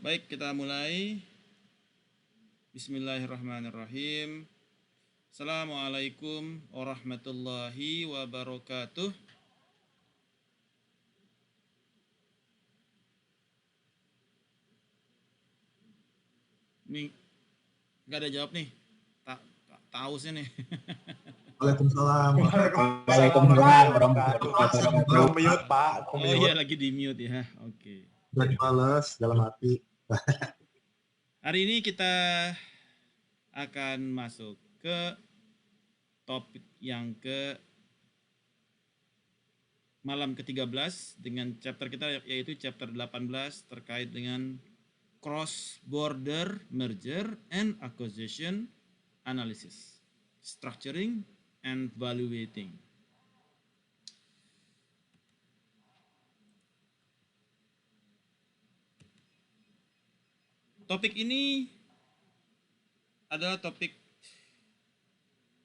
Baik, kita mulai. Bismillahirrahmanirrahim. Assalamualaikum warahmatullahi wabarakatuh. Ini nggak ada jawab nih. Tahu sih nih. Waalaikumsalam. Waalaikumsalam warahmatullahi wabarakatuh. Mute, Pak. Oh iya, lagi di mute ya. Oke. Udah males dalam hati. Hari ini kita akan masuk ke topik yang malam ke-13 dengan chapter kita, yaitu chapter 18 terkait dengan cross border merger and acquisition analysis, structuring and valuating. Topik ini adalah topik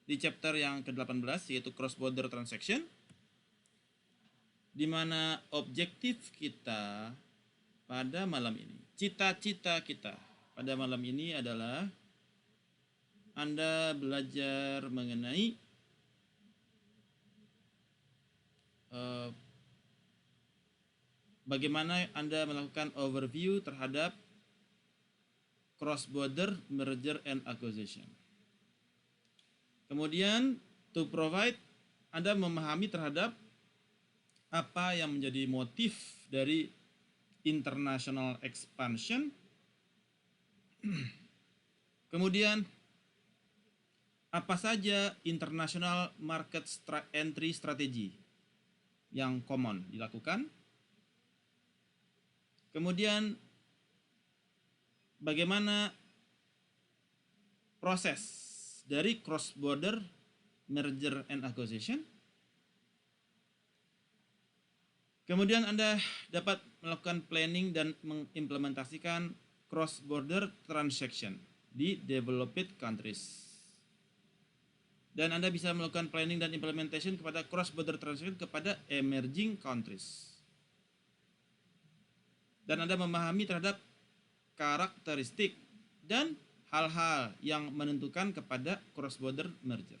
di chapter yang ke-18, yaitu cross border transaction, di mana objektif kita pada malam ini, cita-cita kita pada malam ini adalah Anda belajar mengenai bagaimana Anda melakukan overview terhadap cross border merger and acquisition. Kemudian to provide, Anda memahami terhadap apa yang menjadi motif dari international expansion. Kemudian apa saja international market entry strategy yang common dilakukan. Kemudian bagaimana proses dari cross border merger and acquisition. Kemudian Anda dapat melakukan planning dan mengimplementasikan cross border transaction di developed countries. Dan Anda bisa melakukan planning dan implementation kepada cross border transaction kepada emerging countries. Dan Anda memahami terhadap karakteristik dan hal-hal yang menentukan kepada cross border merger.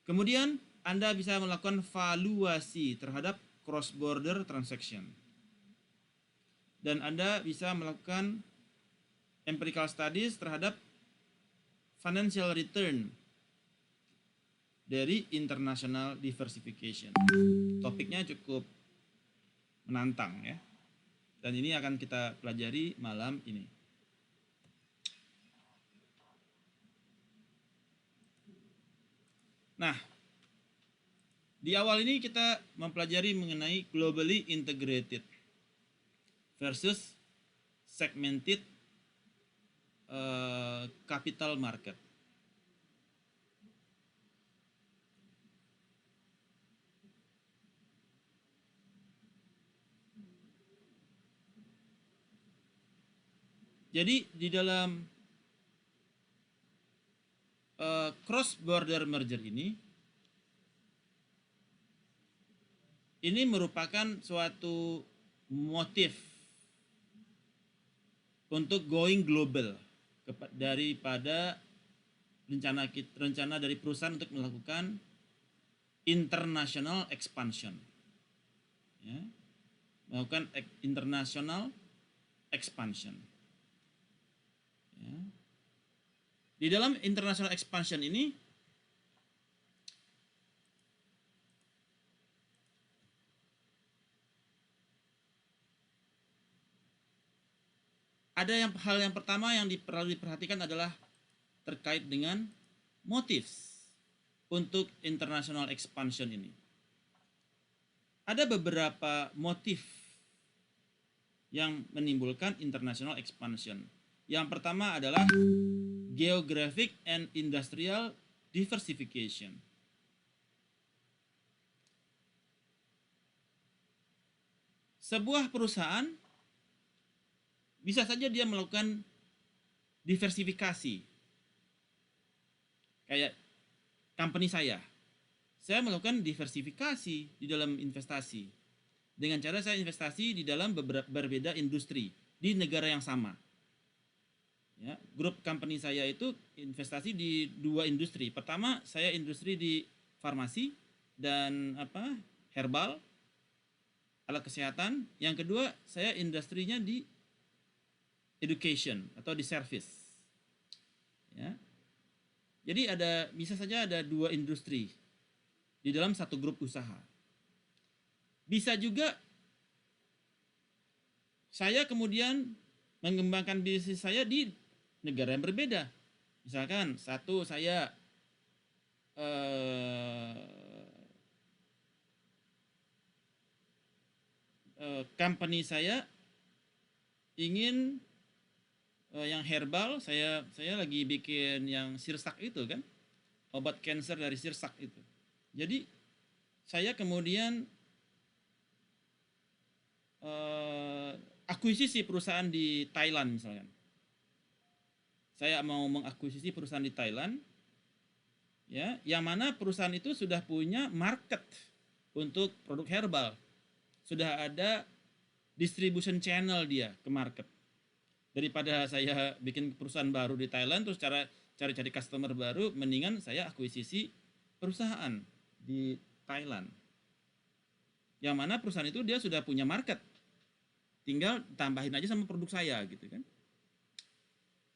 Kemudian Anda bisa melakukan valuasi terhadap cross border transaction. Dan Anda bisa melakukan empirical studies terhadap financial return dari international diversification. Topiknya cukup menantang ya. Dan ini akan kita pelajari malam ini. Nah, di awal ini kita mempelajari mengenai globally integrated versus segmented capital market. Jadi di dalam cross border merger ini merupakan suatu motif untuk going global daripada rencana dari perusahaan untuk melakukan international expansion, ya, melakukan international expansion. Ya. Di dalam international expansion ini ada hal yang pertama yang perlu diperhatikan adalah terkait dengan motif untuk international expansion ini. Ada beberapa motif yang menimbulkan international expansion. Yang pertama adalah geographic and industrial diversification. Sebuah perusahaan bisa saja dia melakukan diversifikasi. Kayak company saya melakukan diversifikasi di dalam investasi. Dengan cara saya investasi di dalam berbeda industri. di negara yang sama. Ya, grup company saya itu investasi di 2 industri. Pertama, saya industri di farmasi dan herbal, alat kesehatan. Yang kedua, saya industrinya di education atau di service. Ya. Jadi bisa saja ada 2 industri di dalam satu grup usaha. Bisa juga saya kemudian mengembangkan bisnis saya di negara yang berbeda. Misalkan satu saya company saya ingin yang herbal, saya lagi bikin yang sirsak itu kan, obat kanker dari sirsak itu. Jadi saya kemudian akuisisi perusahaan di Thailand misalkan. Saya mau mengakuisisi perusahaan di Thailand, ya, yang mana perusahaan itu sudah punya market untuk produk herbal, sudah ada distribution channel dia ke market. Daripada saya bikin perusahaan baru di Thailand terus cari customer baru, mendingan saya akuisisi perusahaan di Thailand, yang mana perusahaan itu dia sudah punya market, tinggal tambahin aja sama produk saya gitu kan,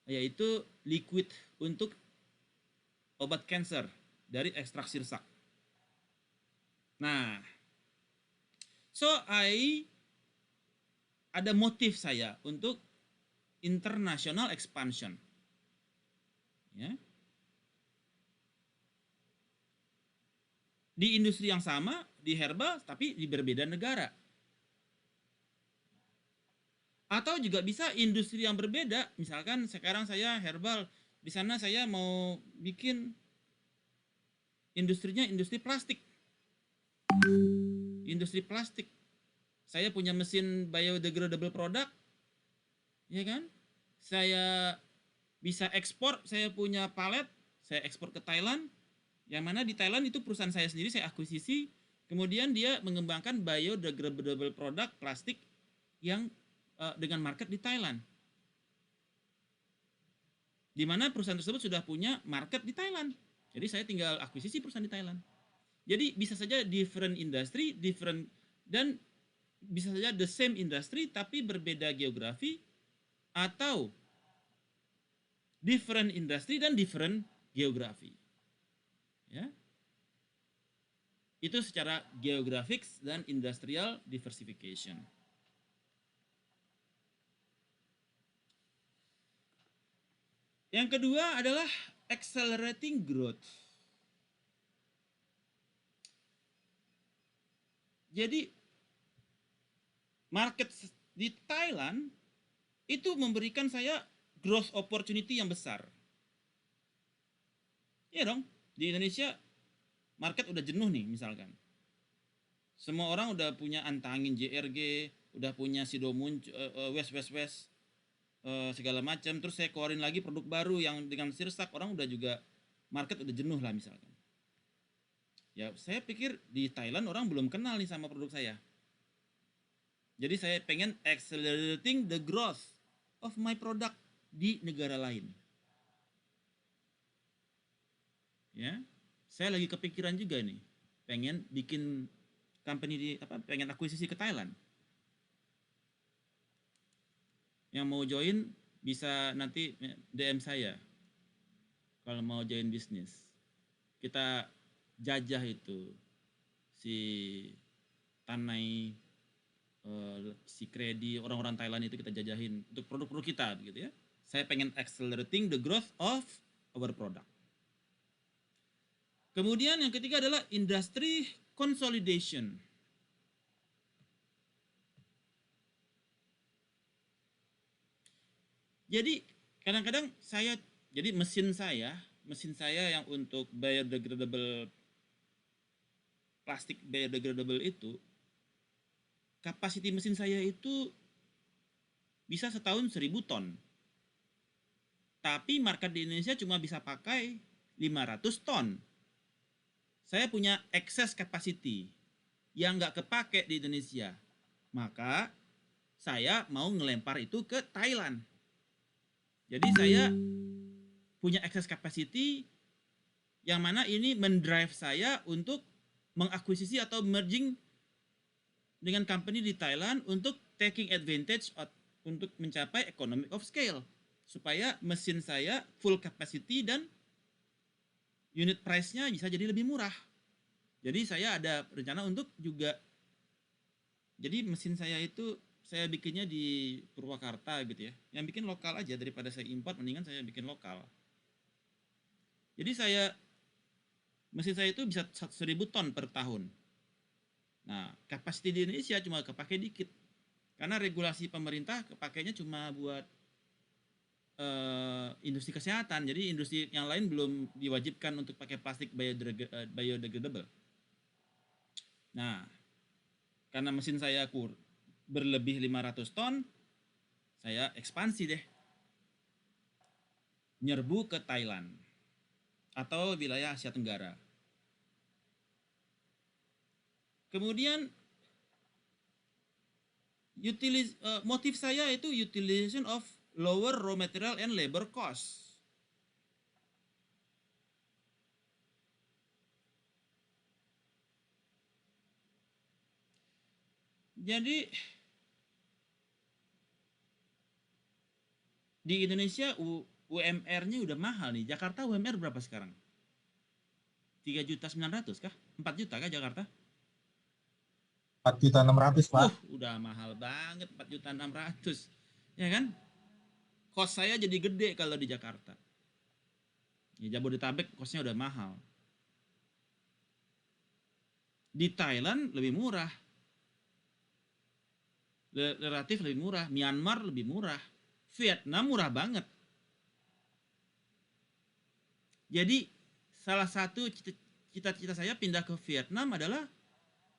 yaitu liquid untuk obat kanker dari ekstrak sirsak. Nah, ada motif saya untuk international expansion. Ya. Di industri yang sama, di herbal, tapi di berbeda negara. Atau juga bisa industri yang berbeda, misalkan sekarang saya herbal, di sana saya mau bikin industrinya industri plastik. Industri plastik. Saya punya mesin biodegradable product, ya kan? Saya bisa ekspor, saya punya palet, saya ekspor ke Thailand, yang mana di Thailand itu perusahaan saya sendiri, saya akuisisi, kemudian dia mengembangkan biodegradable product plastik yang dengan market di Thailand, di mana perusahaan tersebut sudah punya market di Thailand. Jadi saya tinggal akuisisi perusahaan di Thailand. Jadi bisa saja different industry, dan bisa saja the same industry tapi berbeda geografi, atau different industry dan different geografi. Ya. Itu secara geographics dan industrial diversification. Yang kedua adalah accelerating growth. Jadi market di Thailand itu memberikan saya growth opportunity yang besar. Iya dong, di Indonesia market udah jenuh nih misalkan. Semua orang udah punya Antangin JRG, udah punya Sido West, segala macam. Terus saya keluarin lagi produk baru yang dengan sirsak, orang udah juga market udah jenuh lah misalkan. Ya saya pikir di Thailand orang belum kenal nih sama produk saya. Jadi saya pengen accelerating the growth of my product di negara lain. Ya, saya lagi kepikiran juga nih, pengen bikin company pengen akuisisi ke Thailand. Yang mau join bisa nanti DM saya kalau mau join bisnis. Kita jajah itu si Tanai, si Kredi, orang-orang Thailand itu kita jajahin untuk produk-produk kita begitu ya. Saya pengen accelerating the growth of our product. Kemudian yang ketiga adalah industry consolidation. Jadi kadang-kadang jadi mesin saya yang untuk biodegradable plastik biodegradable itu, kapasiti mesin saya itu bisa setahun 1000 ton. Tapi market di Indonesia cuma bisa pakai 500 ton. Saya punya excess capacity yang nggak kepake di Indonesia. Maka saya mau ngelempar itu ke Thailand. Jadi saya punya excess capacity yang mana ini mendrive saya untuk mengakuisisi atau merging dengan company di Thailand untuk taking advantage untuk mencapai economic of scale supaya mesin saya full capacity dan unit price-nya bisa jadi lebih murah. Jadi saya ada rencana untuk juga, jadi mesin saya itu saya bikinnya di Purwakarta gitu ya. Yang bikin lokal aja, daripada saya import mendingan saya bikin lokal. Jadi mesin saya itu bisa 1.000 ton per tahun. Nah, kapasiti di Indonesia cuma kepake dikit. Karena regulasi pemerintah kepakainya cuma buat industri kesehatan. Jadi industri yang lain belum diwajibkan untuk pakai plastik biodegradable. Nah, karena mesin saya berlebih 500 ton, saya ekspansi deh. Nyerbu ke Thailand atau wilayah Asia Tenggara. Kemudian motif saya itu utilization of lower raw material and labor cost. Jadi di Indonesia UMR-nya udah mahal nih. Jakarta UMR berapa sekarang? 3.900.000 kah? 4 juta kah Jakarta? 4.600.000, Pak. Udah mahal banget 4.600.000. Ya kan? Kos saya jadi gede kalau di Jakarta. Ya, Jabodetabek kosnya udah mahal. Di Thailand lebih murah. Relatif lebih murah. Myanmar lebih murah. Vietnam murah banget. Jadi salah satu cita-cita saya pindah ke Vietnam adalah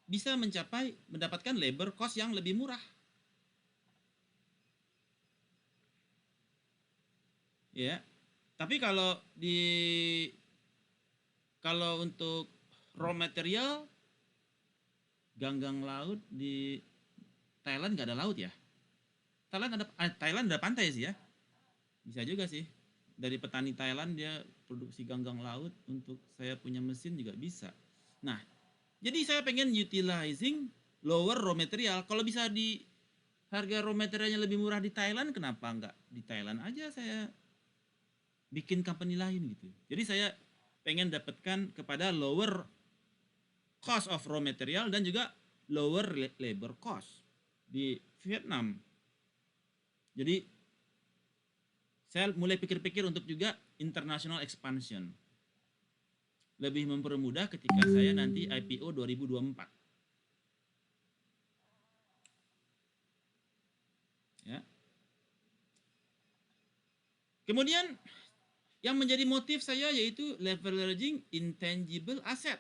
bisa mendapatkan labor cost yang lebih murah. Ya. Tapi kalau untuk raw material ganggang laut di Thailand nggak ada laut ya? Thailand ada pantai sih ya. Bisa juga sih. Dari petani Thailand dia produksi ganggang laut untuk saya punya mesin juga bisa. Nah, jadi saya pengen utilizing lower raw material. Kalau bisa di harga raw materialnya lebih murah di Thailand, kenapa nggak di Thailand aja saya bikin company lain gitu. Jadi saya pengen dapatkan kepada lower cost of raw material dan juga lower labor cost di Vietnam. Jadi saya mulai pikir-pikir untuk juga international expansion. Lebih mempermudah ketika saya nanti IPO 2024. Ya. Kemudian yang menjadi motif saya yaitu leveraging intangible asset.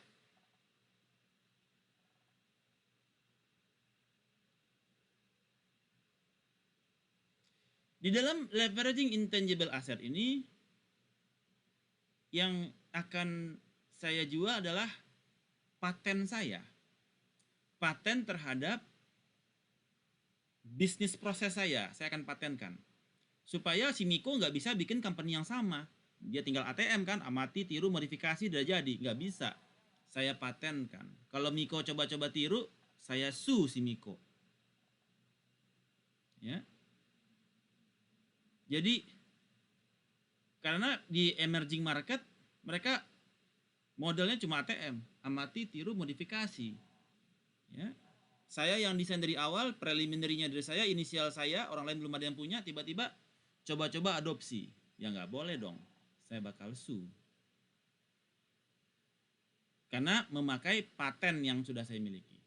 Di dalam leveraging intangible asset ini, yang akan saya jual adalah paten saya. Paten terhadap bisnis proses saya akan patenkan. Supaya si Miko nggak bisa bikin company yang sama. Dia tinggal ATM kan, amati, tiru, modifikasi, udah jadi. Nggak bisa. Saya patenkan. Kalau Miko coba-coba tiru, saya sue si Miko. Ya. Jadi karena di emerging market mereka modelnya cuma ATM, amati, tiru, modifikasi. Ya. Saya yang desain dari awal, preliminary-nya dari saya, inisial saya, orang lain belum ada yang punya, tiba-tiba coba-coba adopsi. Ya nggak boleh dong, saya bakal sue. Karena memakai paten yang sudah saya miliki.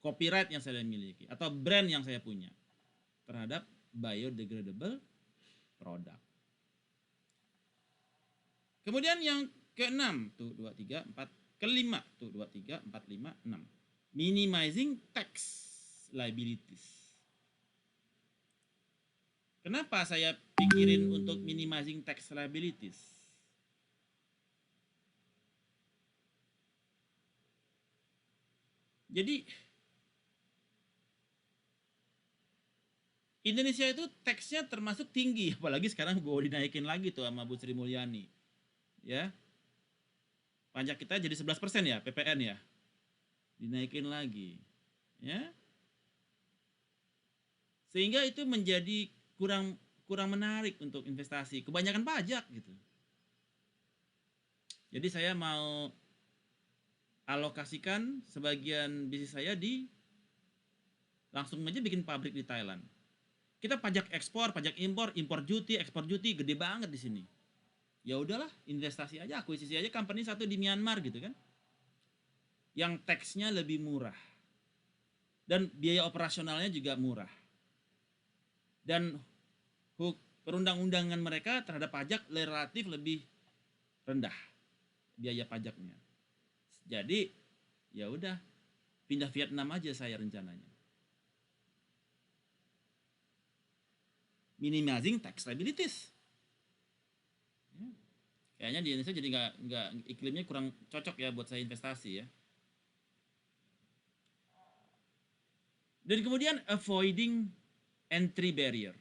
Copyright yang saya miliki, atau brand yang saya punya terhadap biodegradable product. Kemudian yang ke-6 tuh 2 3 4, kelima tuh 2 3 4 5 6. Minimizing tax liabilities. Kenapa saya pikirin untuk minimizing tax liabilities? Jadi Indonesia itu tax-nya termasuk tinggi, apalagi sekarang gue dinaikin lagi tuh sama Bu Sri Mulyani. Ya. Pajak kita jadi 11% ya, PPN ya. Dinaikin lagi. Ya. Sehingga itu menjadi kurang menarik untuk investasi, kebanyakan pajak gitu. Jadi saya mau alokasikan sebagian bisnis saya langsung aja bikin pabrik di Thailand. Kita pajak ekspor, pajak impor, impor duty, ekspor duty gede banget di sini. Ya udahlah, investasi aja, akuisisi aja company satu di Myanmar gitu kan. Yang tax-nya lebih murah. Dan biaya operasionalnya juga murah. Dan perundang-undangan mereka terhadap pajak relatif lebih rendah biaya pajaknya. Jadi ya udah, pindah Vietnam aja saya rencananya. Minimizing tax liabilities. Ya. Kayaknya di Indonesia jadi nggak iklimnya kurang cocok ya buat saya investasi ya. Dan kemudian avoiding entry barrier.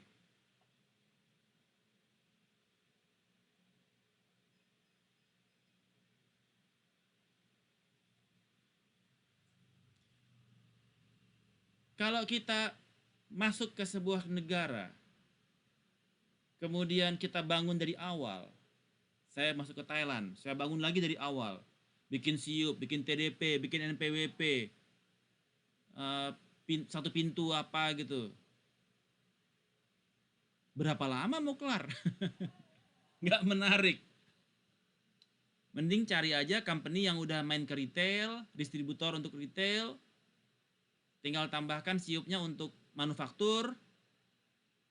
Kalau kita masuk ke sebuah negara, kemudian kita bangun dari awal. Saya masuk ke Thailand, saya bangun lagi dari awal. Bikin SIUP, bikin TDP, bikin NPWP, satu pintu apa gitu. Berapa lama mau kelar? Nggak menarik. Mending cari aja company yang udah main ke retail, distributor untuk retail, tinggal tambahkan SIUP-nya untuk manufaktur,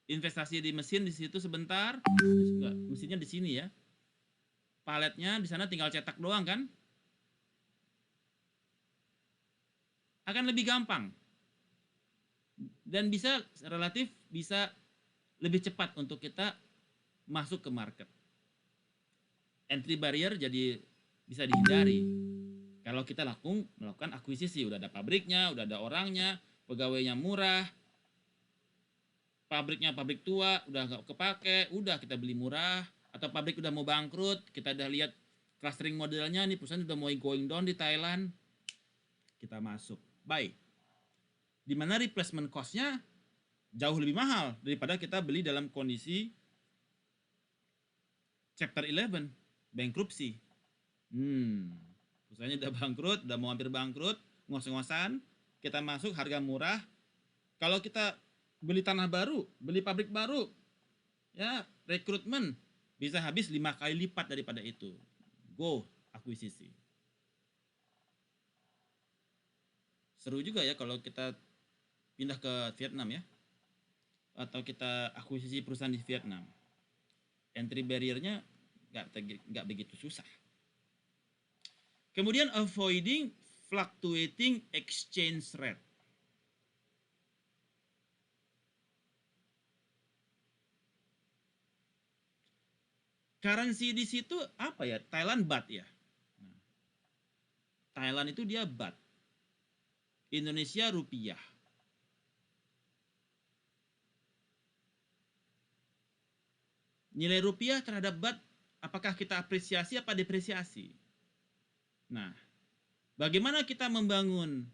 investasi di mesin di situ sebentar. Enggak, mesinnya di sini ya. Paletnya di sana tinggal cetak doang kan? Akan lebih gampang. Dan relatif bisa lebih cepat untuk kita masuk ke market. Entry barrier jadi bisa dihindari. Kalau kita melakukan akuisisi, udah ada pabriknya, udah ada orangnya, pegawainya murah, pabriknya pabrik tua, udah nggak kepake, udah kita beli murah, atau pabrik udah mau bangkrut, kita udah lihat clustering modelnya, nih perusahaan udah mau going down di Thailand, kita masuk, buy. Dimana replacement cost-nya jauh lebih mahal daripada kita beli dalam kondisi chapter 11, bankruptcy. Perusahaannya udah bangkrut, udah mau hampir bangkrut, ngos-ngosan, kita masuk harga murah. Kalau kita beli tanah baru, beli pabrik baru, ya rekrutmen bisa habis 5 kali lipat daripada itu. Go akuisisi. Seru juga ya kalau kita pindah ke Vietnam ya, atau kita akuisisi perusahaan di Vietnam. Entry barrier-nya nggak begitu susah. Kemudian avoiding fluctuating exchange rate. Currency di situ apa ya? Thailand baht ya. Thailand itu dia baht. Indonesia rupiah. Nilai rupiah terhadap baht, apakah kita apresiasi apa depresiasi? Nah, bagaimana kita membangun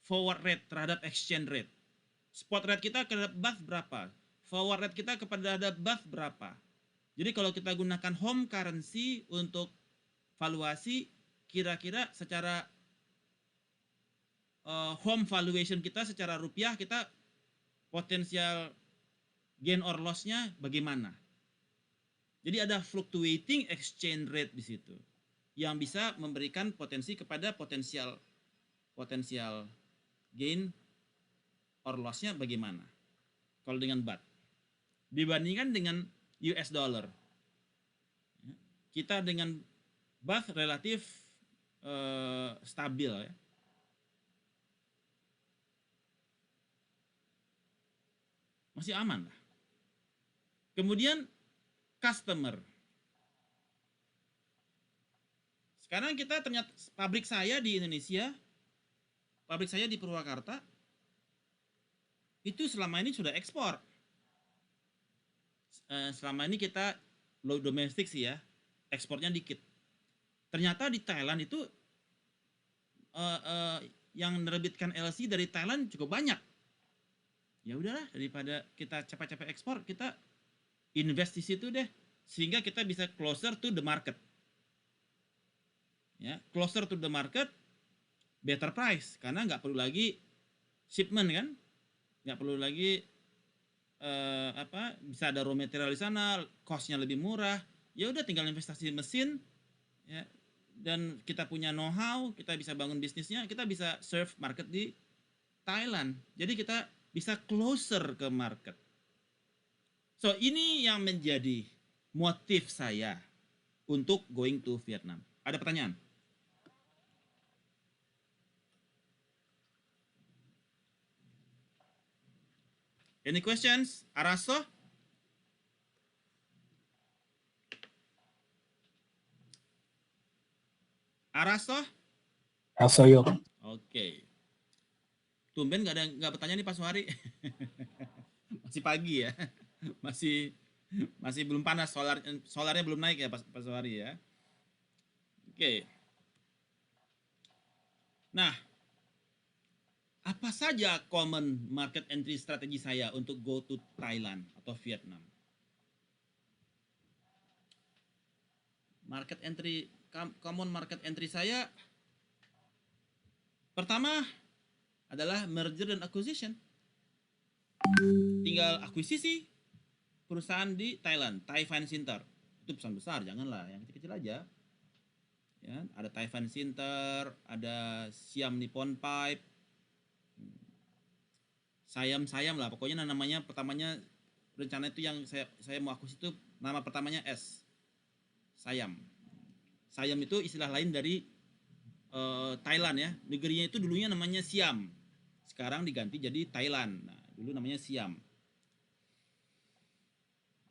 forward rate terhadap exchange rate? Spot rate kita terhadap baht berapa? Forward rate kita terhadap baht berapa? Jadi kalau kita gunakan home currency untuk valuasi, kira-kira secara home valuation kita secara rupiah, kita potensial gain or loss-nya bagaimana? Jadi ada fluctuating exchange rate di situ yang bisa memberikan potensi kepada potensial gain or loss-nya bagaimana kalau dengan baht dibandingkan dengan US dollar. Kita dengan baht relatif stabil ya. Masih aman lah. Kemudian customer. Sekarang kita ternyata pabrik saya di Indonesia, pabrik saya di Purwakarta, itu selama ini sudah ekspor. Selama ini kita low domestic sih ya, ekspornya dikit. Ternyata di Thailand itu yang menerbitkan LC dari Thailand cukup banyak. Ya udahlah, daripada kita capek-capek ekspor, kita invest di situ deh, sehingga kita bisa closer to the market. Ya, closer to the market, better price, karena nggak perlu lagi shipment kan, nggak perlu lagi bisa ada raw material di sana, costnya lebih murah. Ya udah, tinggal investasi mesin, ya, dan kita punya know-how, kita bisa bangun bisnisnya, kita bisa serve market di Thailand. Jadi kita bisa closer ke market. So ini yang menjadi motif saya untuk going to Vietnam. Ada pertanyaan? Any questions? Araso? Araso? Asoyo. Oke. Tumben nggak bertanya nih Pak Suhari. Masih pagi ya. Masih belum panas, solarnya belum naik ya Pak Suhari ya. Oke. Nah, apa saja common market entry strategi saya untuk go to Thailand atau Vietnam? Common market entry saya pertama adalah merger dan acquisition. Tinggal akuisisi perusahaan di Thailand, Thai Fan Center. Itu perusahaan besar, janganlah yang kecil-kecil aja. Ya, ada Thai Fan Center, ada Siam Nippon Pipe, Sayam lah, pokoknya namanya pertamanya, rencana itu yang saya mau akuisisi itu nama pertamanya S, Sayam. Sayam itu istilah lain dari Thailand ya. Negerinya itu dulunya namanya Siam, sekarang diganti jadi Thailand. Nah, dulu namanya Siam.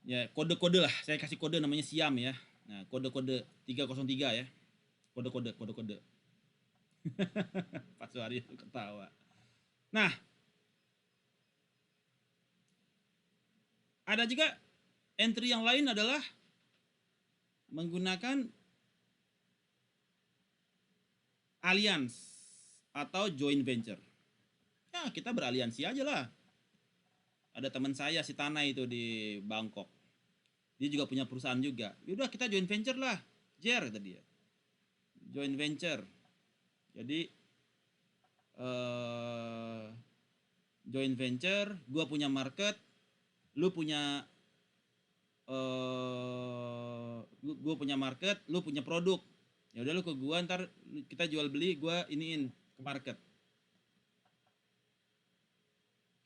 Ya, kode-kode lah, saya kasih kode namanya Siam ya. Nah, kode-kode 303 ya. Kode-kode. Pak Suharyo ketawa. Nah, ada juga entry yang lain adalah menggunakan alliance atau joint venture. Ya, kita beraliansi aja lah. Ada teman saya si Tanai itu di Bangkok. Dia juga punya perusahaan juga. Yaudah kita joint venture lah. Jer kata dia. Joint venture. Jadi joint venture, gua punya market, lu punya gua punya market, lu punya produk. Ya udah lu ke gua, ntar kita jual beli, gua iniin ke market.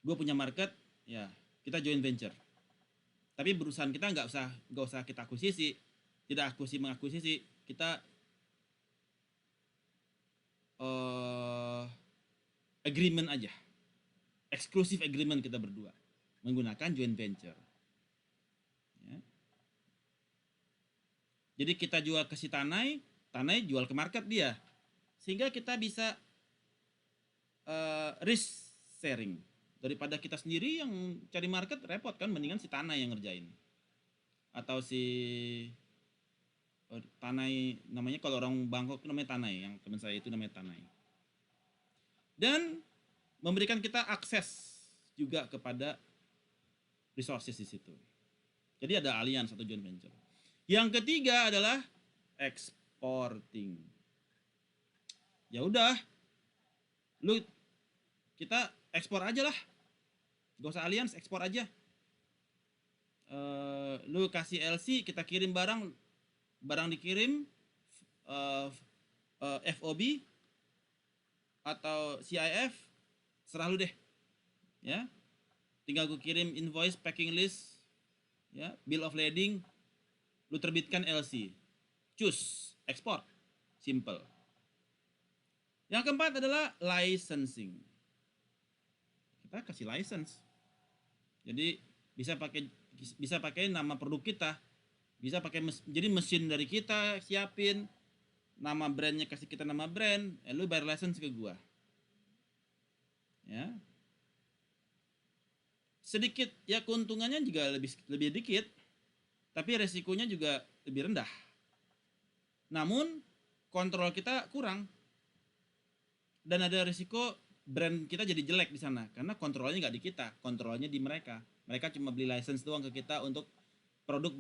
Gua punya market, ya kita joint venture. Tapi perusahaan kita nggak usah kita akuisisi, tidak mengakuisisi, kita agreement aja, exclusive agreement kita berdua menggunakan joint venture. Ya. Jadi kita jual ke si Tanai jual ke market dia, sehingga kita bisa risk sharing. Daripada kita sendiri yang cari market repot kan, mendingan si Tanai yang ngerjain. Atau si Tanai, namanya kalau orang Bangkok itu namanya Tanai, yang teman saya itu namanya Tanai. Dan memberikan kita akses juga kepada resources di situ. Jadi ada alliance atau joint venture. Yang ketiga adalah exporting. Ya udah, kita ekspor aja lah, gak usah alliance, ekspor aja. Lu kasih LC, kita kirim barang dikirim FOB atau CIF, serah lu deh ya. Tinggal gue kirim invoice, packing list ya, bill of lading, lu terbitkan LC, cus, ekspor, simple. Yang keempat adalah licensing. Kita kasih license. Jadi bisa pakai nama produk kita, bisa pakai jadi mesin dari kita siapin, nama brandnya kasih kita nama brand, lu bayar license ke gua. Ya. sedikit ya, keuntungannya juga lebih dikit, tapi resikonya juga lebih rendah. Namun kontrol kita kurang dan ada risiko brand kita jadi jelek di sana karena kontrolnya nggak di kita, kontrolnya di mereka. Mereka cuma beli license doang ke kita untuk produk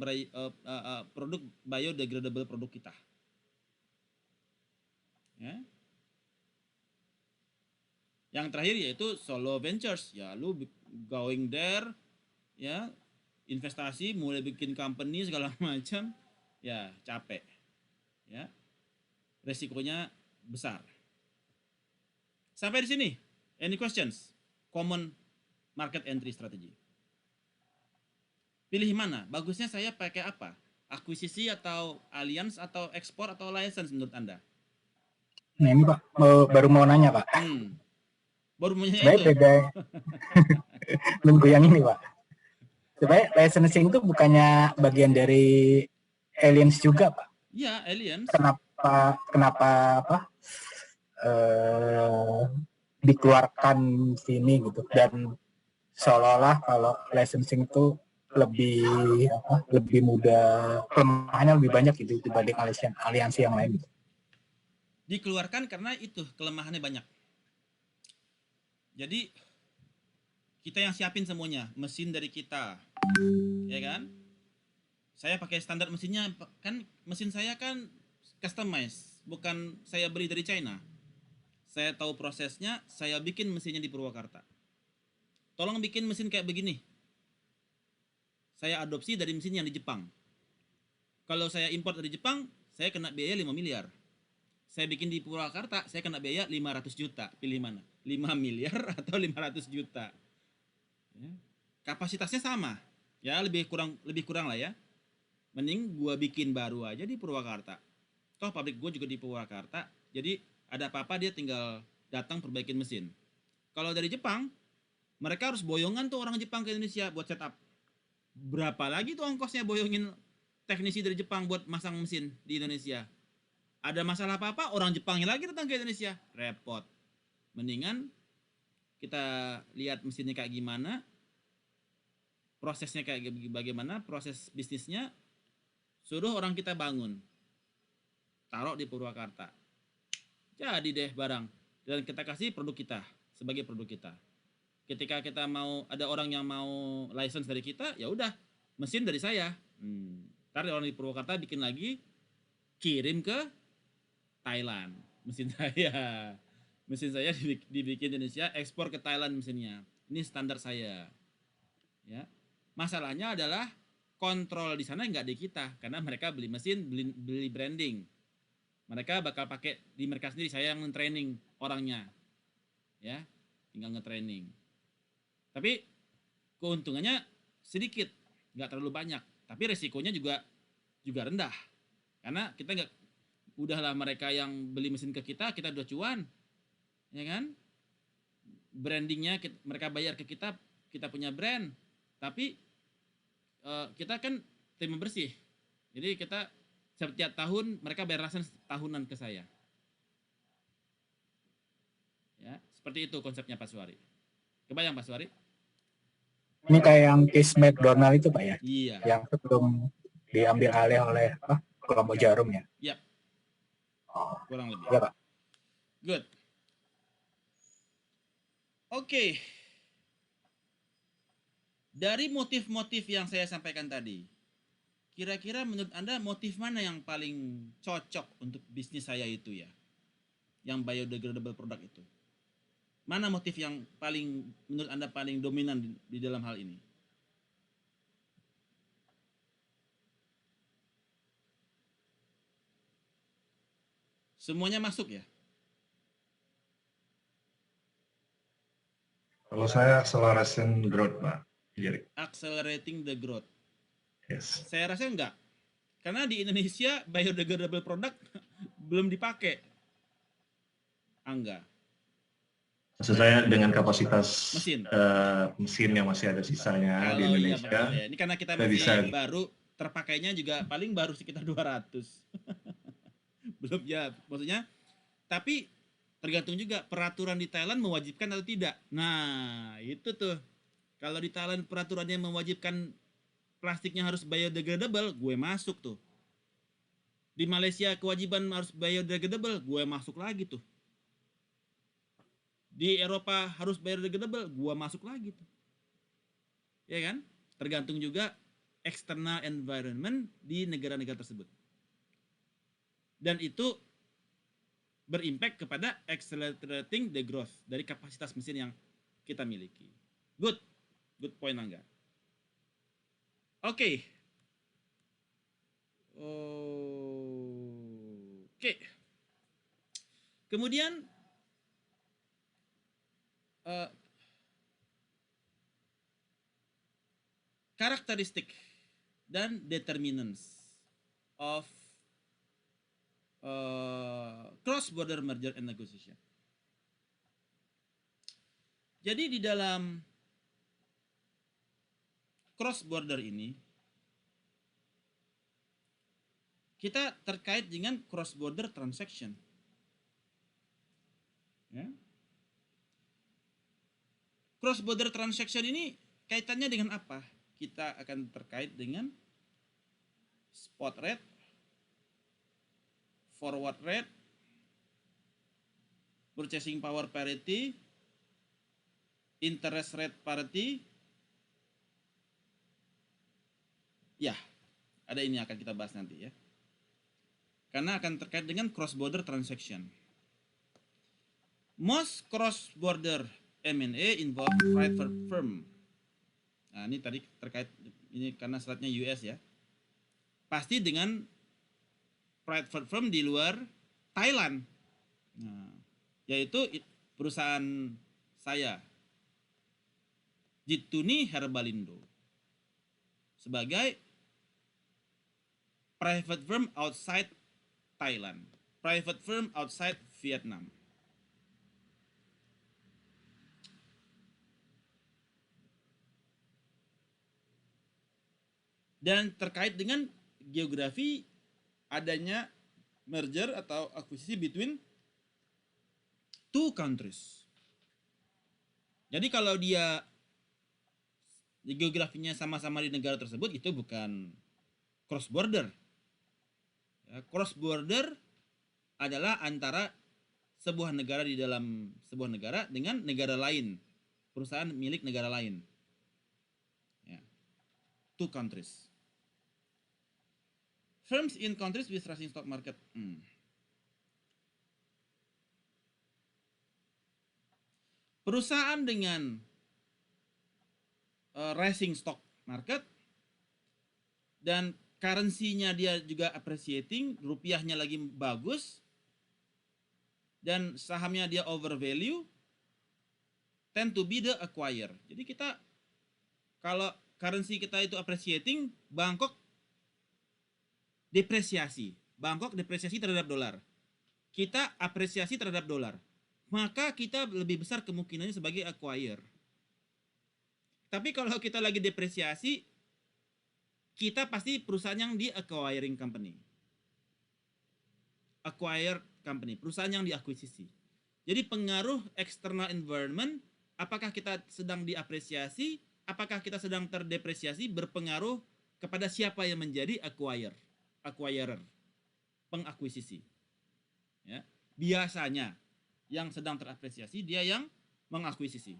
produk biodegradable produk kita. Ya. Yang terakhir yaitu solo ventures. Ya, lu going there, ya, investasi, mulai bikin company segala macam, ya capek, ya, resikonya besar. Sampai di sini, any questions? Common market entry strategy. Pilih mana? Bagusnya saya pakai apa? Akuisisi atau alliance atau ekspor atau license menurut Anda? Nah ini Pak, baru mau nanya Pak. Baru mau nanya Sebenarnya itu. beda. Nunggu yang ini Pak. Sebenarnya licensing itu bukannya bagian dari aliens juga Pak? Iya, aliens. Kenapa apa? Dikeluarkan sini gitu, dan seolah-olah kalau licensing itu lebih mudah, kelemahannya lebih banyak gitu dibanding aliansi yang lain gitu. Dikeluarkan karena itu kelemahannya banyak. Jadi kita yang siapin semuanya, mesin dari kita, ya kan? Saya pakai standar mesinnya, kan mesin saya kan customize, bukan saya beli dari China. Saya tahu prosesnya, saya bikin mesinnya di Purwakarta. Tolong bikin mesin kayak begini. Saya adopsi dari mesin yang di Jepang. Kalau saya import dari Jepang, saya kena biaya 5 miliar. Saya bikin di Purwakarta, saya kena biaya 500 juta. Pilih mana? 5 miliar atau 500 juta? Ya. Kapasitasnya sama. Ya, lebih kurang lah ya. Mending gua bikin baru aja di Purwakarta. Toh pabrik gua juga di Purwakarta. Jadi ada apa-apa dia tinggal datang perbaikin mesin. Kalau dari Jepang, mereka harus boyongan tuh orang Jepang ke Indonesia buat setup. Berapa lagi tuh ongkosnya boyongin teknisi dari Jepang buat masang mesin di Indonesia? Ada masalah apa-apa, orang Jepangnya lagi datang ke Indonesia. Repot. Mendingan kita lihat mesinnya kayak gimana, prosesnya kayak bagaimana, proses bisnisnya, suruh orang kita bangun. Taruh di Purwakarta. Jadi deh barang. Dan kita kasih produk kita sebagai produk kita. Ketika kita mau, ada orang yang mau license dari kita, ya udah, mesin dari saya. Ntar orang di Purwakarta bikin lagi, kirim ke Thailand. Mesin saya dibikin Indonesia, ekspor ke Thailand mesinnya. Ini standar saya. Ya, masalahnya adalah kontrol di sana nggak di kita, karena mereka beli mesin, beli branding. Mereka bakal pakai di mereka sendiri. Saya yang nge-training orangnya, ya, tinggal nge-training. Tapi keuntungannya sedikit, nggak terlalu banyak. Tapi resikonya juga rendah, karena kita nggak, udahlah mereka yang beli mesin ke kita udah cuan, ya kan? Brandingnya mereka bayar ke kita punya brand. Tapi kita kan tim bersih, jadi kita setiap tahun mereka bayar lisensi tahunan ke saya. Ya, seperti itu konsepnya Pak Suwari. Kebayang Pak Suwari? Ini kayak yang case McDonald itu Pak ya? Iya. Yang sebelum diambil alih oleh kelompok Jarum ya? Iya. Kurang lebih. Iya Pak. Good. Oke. Dari motif-motif yang saya sampaikan tadi, kira-kira menurut Anda motif mana yang paling cocok untuk bisnis saya itu ya? Yang biodegradable product itu. Mana motif yang paling menurut Anda paling dominan di dalam hal ini? Semuanya masuk ya? Kalau saya acceleration growth, Pak. Accelerating the growth. Yes. Saya rasa enggak. Karena di Indonesia biodegradable product belum dipakai. Enggak. Maksud saya dengan kapasitas mesin yang masih ada sisanya di Indonesia. Iya, ini karena kita masih baru, terpakainya juga paling baru sekitar 200. Belum ya, maksudnya. Tapi tergantung juga peraturan di Thailand mewajibkan atau tidak. Nah, itu tuh. Kalau di Thailand peraturannya mewajibkan plastiknya harus biodegradable, gue masuk tuh. Di Malaysia kewajiban harus biodegradable, gue masuk lagi tuh. Di Eropa harus biodegradable, gue masuk lagi tuh. Ya kan? Tergantung juga external environment di negara-negara tersebut. Dan itu berimpact kepada accelerating the growth dari kapasitas mesin yang kita miliki. Good point Angga. Oke. Kemudian karakteristik dan determinants of cross-border merger and negotiation. Jadi di dalam cross-border ini, kita terkait dengan cross-border transaction. Ya. Cross-border transaction ini kaitannya dengan apa? Kita akan terkait dengan spot rate, forward rate, purchasing power parity, interest rate parity. Ya, ada ini akan kita bahas nanti ya. Karena akan terkait dengan cross-border transaction. Most cross-border M&A involve private firm. Nah, ini tadi terkait ini karena slide-nya US ya. Pasti dengan private firm di luar Thailand. Nah, yaitu perusahaan saya, Jituni Herbalindo, sebagai private firm outside Thailand, private firm outside Vietnam. Dan terkait dengan geografi adanya merger atau akuisisi between two countries. Jadi kalau dia geografinya sama-sama di negara tersebut, itu bukan cross border. Ya, cross border adalah antara sebuah negara di dalam sebuah negara dengan negara lain, perusahaan milik negara lain. Ya. Two countries. Firms in countries with rising stock market. Perusahaan dengan rising stock market dan currency-nya dia juga appreciating, rupiahnya lagi bagus, dan sahamnya dia overvalue, tend to be the acquirer. Jadi kita, kalau currency kita itu appreciating, Bangkok depresiasi. Bangkok depresiasi terhadap dolar. Kita apresiasi terhadap dolar. Maka kita lebih besar kemungkinannya sebagai acquirer. Tapi kalau kita lagi depresiasi, kita pasti perusahaan yang di acquiring company. Acquired company, perusahaan yang diakuisisi. Jadi pengaruh external environment, apakah kita sedang diapresiasi, apakah kita sedang terdepresiasi, berpengaruh kepada siapa yang menjadi acquirer, pengakuisisi. Ya, biasanya yang sedang terapresiasi dia yang mengakuisisi.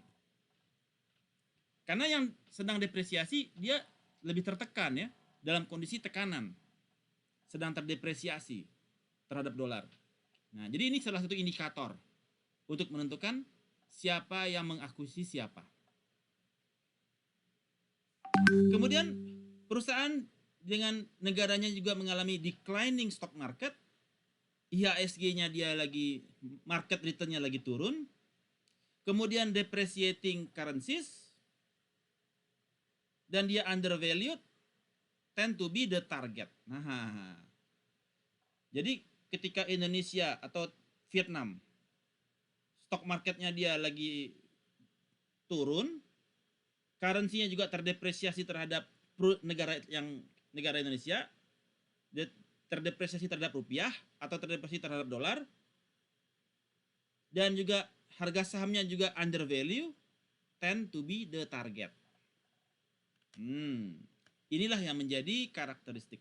Karena yang sedang depresiasi dia lebih tertekan ya, dalam kondisi tekanan, sedang terdepresiasi terhadap dolar. Nah, jadi ini salah satu indikator untuk menentukan siapa yang mengakuisisi siapa. Kemudian perusahaan dengan negaranya juga mengalami declining stock market, IHSG-nya dia lagi, market return-nya lagi turun, kemudian depreciating currencies, dan dia undervalued, tend to be the target. Nah, jadi ketika Indonesia atau Vietnam, stock marketnya dia lagi turun, currency-nya juga terdepresiasi terhadap negara Indonesia, terdepresiasi terhadap rupiah atau terdepresiasi terhadap dolar, dan juga harga sahamnya juga undervalue, tend to be the target. Inilah yang menjadi karakteristik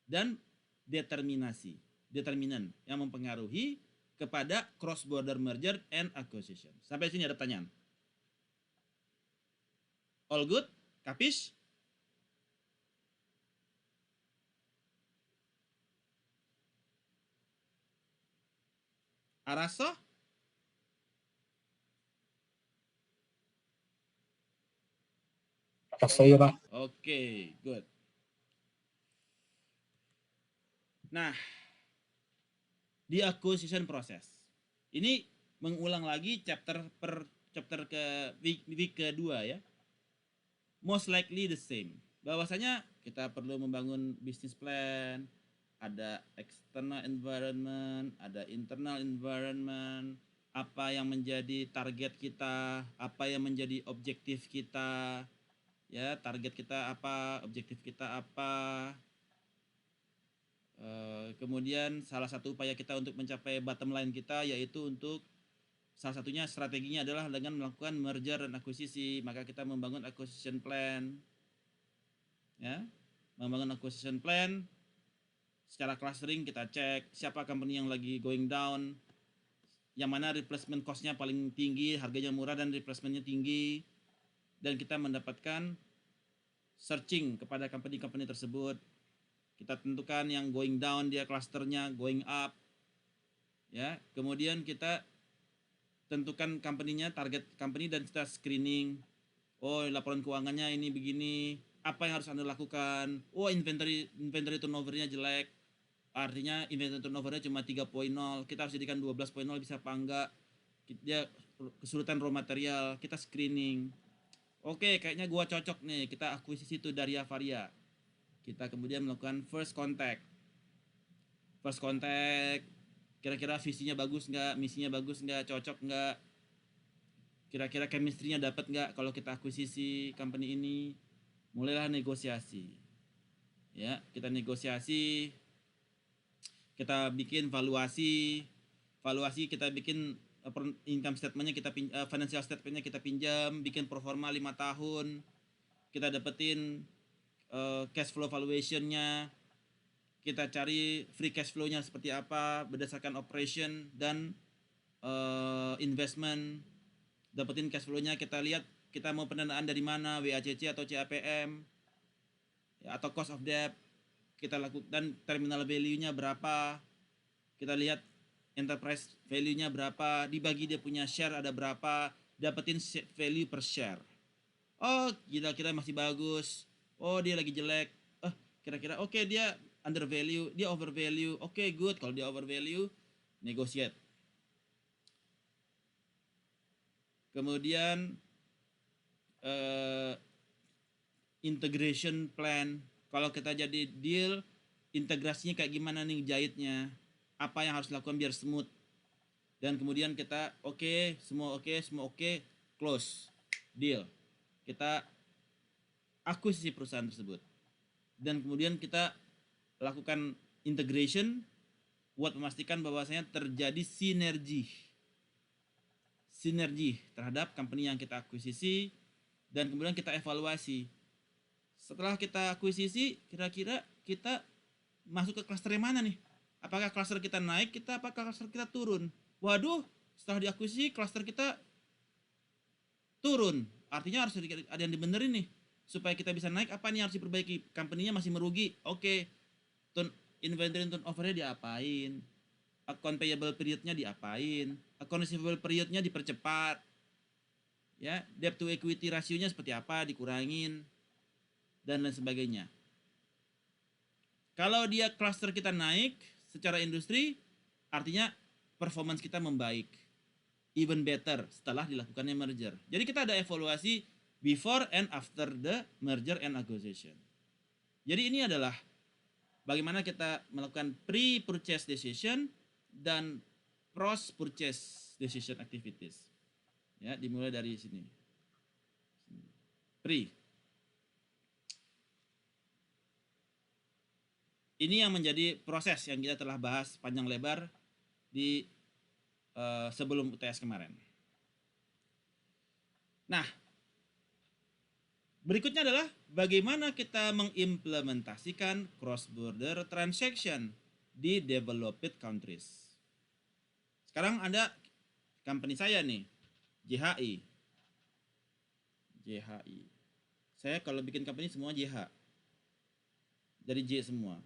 dan determinan yang mempengaruhi kepada cross border merger and acquisition. Sampai sini ada pertanyaan? All good? Kapis? Araso? Saya Pak. Oke, good. Nah, di acquisition process. Ini mengulang lagi chapter ke week kedua ya. Most likely the same. Bahwasanya kita perlu membangun business plan, ada external environment, ada internal environment, apa yang menjadi target kita, apa yang menjadi objektif kita, ya target kita apa, objektif kita apa. Kemudian salah satu upaya kita untuk mencapai bottom line kita yaitu untuk salah satunya strateginya adalah dengan melakukan merger dan akuisisi. Maka kita membangun acquisition plan, ya, membangun acquisition plan. Secara clustering kita cek siapa company yang lagi going down, yang mana replacement cost-nya paling tinggi, harganya murah dan replacementnya tinggi, dan kita mendapatkan searching kepada company-company tersebut. Kita tentukan yang going down dia clusternya, going up, ya. Kemudian kita tentukan company-nya, target company, dan kita screening. Oh, laporan keuangannya ini begini, apa yang harus Anda lakukan? Oh, inventory turnover-nya jelek, artinya inventory turnover-nya cuma 3.0, kita harus jadikan 12.0, bisa apa enggak? Dia kesulitan raw material, kita screening. Oke, kayaknya gua cocok nih, kita akuisisi itu dari Avaria. Kita kemudian melakukan first contact, kira-kira visinya bagus nggak, misinya bagus nggak, cocok nggak, kira-kira chemistry-nya dapat nggak kalau kita akuisisi company ini. Mulailah negosiasi, ya, kita negosiasi, kita bikin valuasi, kita bikin income statement-nya, kita financial statement-nya kita pinjam, bikin performa 5 tahun, kita dapetin cash flow valuation-nya, kita cari free cash flow-nya seperti apa berdasarkan operation dan investment. Dapetin cash flow-nya, kita lihat kita mau pendanaan dari mana, WACC atau CAPM, ya, atau cost of debt. Kita lakukan, dan terminal value-nya berapa, kita lihat enterprise value-nya berapa, dibagi dia punya share ada berapa, dapetin value per share. Oh, kira-kira masih bagus. Oh, dia lagi jelek. Kira-kira oke, dia under value, dia over value. Oke, good. Kalau dia over value, negotiate. Kemudian integration plan. Kalau kita jadi deal, integrasinya kayak gimana nih jahitnya? Apa yang harus dilakukan biar smooth? Dan kemudian kita semua oke, close deal. Kita akuisisi perusahaan tersebut. Dan kemudian kita lakukan integration buat memastikan bahwasanya terjadi sinergi terhadap company yang kita akuisisi, dan kemudian kita evaluasi. Setelah kita akuisisi, kira-kira kita masuk ke cluster yang mana nih? Apakah cluster kita naik, apakah cluster kita turun? Waduh, setelah diakuisisi cluster kita turun. Artinya harus ada yang dibenerin nih. Supaya kita bisa naik, apa nih harus diperbaiki? Company-nya masih merugi. Oke. Inventory turnover-nya diapain? Account payable period-nya diapain? Account receivable period-nya dipercepat. Ya, debt to equity ratio-nya seperti apa? Dikurangin. Dan lain sebagainya. Kalau dia cluster kita naik secara industri, artinya performance kita membaik. Even better setelah dilakukannya merger. Jadi kita ada evaluasi before and after the merger and acquisition. Jadi ini adalah bagaimana kita melakukan pre-purchase decision dan post-purchase decision activities. Ya, dimulai dari sini. Pre. Ini yang menjadi proses yang kita telah bahas panjang lebar di sebelum UTS kemarin. Nah, Berikutnya adalah bagaimana kita mengimplementasikan cross-border transaction di developed countries. Sekarang ada company saya nih, JHI. Saya kalau bikin company semua JH. Dari J semua.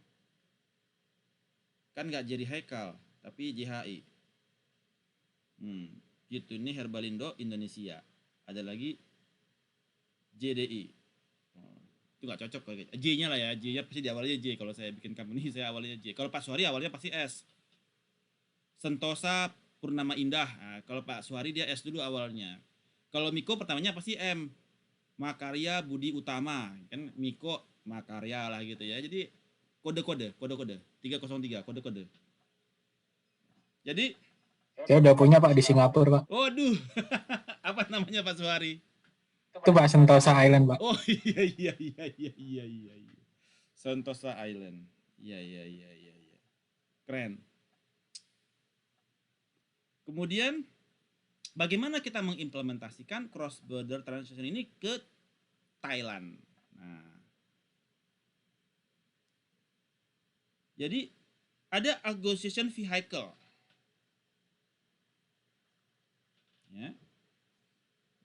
Kan nggak jadi Haikal, tapi JHI. Gitu, ini Herbalindo Indonesia. Ada lagi JDI. Itu nggak cocok kalau gitu. J-nya lah ya, J-nya pasti di awalnya J. Kalau saya bikin company, saya awalnya J. Kalau Pak Suhari awalnya pasti S. Sentosa Purnama Indah. Nah, kalau Pak Suhari dia S dulu awalnya. Kalau Miko pertamanya pasti M. Makarya Budi Utama. Kan Miko Makarya lah gitu ya. Jadi kode-kode 303 kode-kode. Jadi Saya udah punya Pak di Singapura Pak. waduh. Apa namanya Pak Suhari? Itu Pak Sentosa Island Pak. Oh iya. Sentosa Island. Iya. Keren. Kemudian bagaimana kita mengimplementasikan cross border transaction ini ke Thailand. Nah. Jadi ada acquisition vehicle. Ya.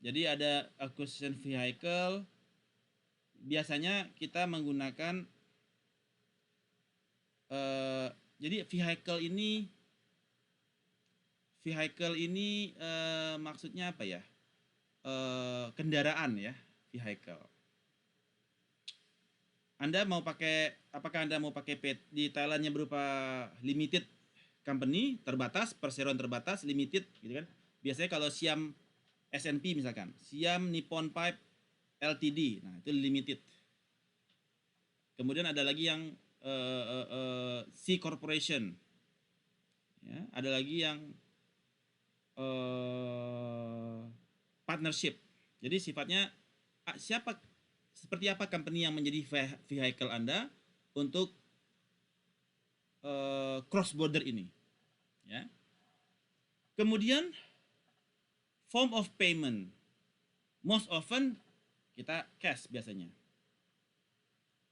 Jadi ada acquisition vehicle. Biasanya kita menggunakan jadi vehicle ini maksudnya apa ya? Kendaraan ya, vehicle. Apakah Anda mau pakai di Thailandnya berupa limited company, terbatas, perseroan terbatas, limited gitu kan. Biasanya kalau Siam SNP misalkan, Siam Nippon Pipe LTD, nah itu limited. Kemudian ada lagi yang C Corporation, ya, ada lagi yang partnership. Jadi sifatnya seperti apa company yang menjadi vehicle Anda untuk cross border ini, ya. Kemudian form of payment, most often kita cash biasanya,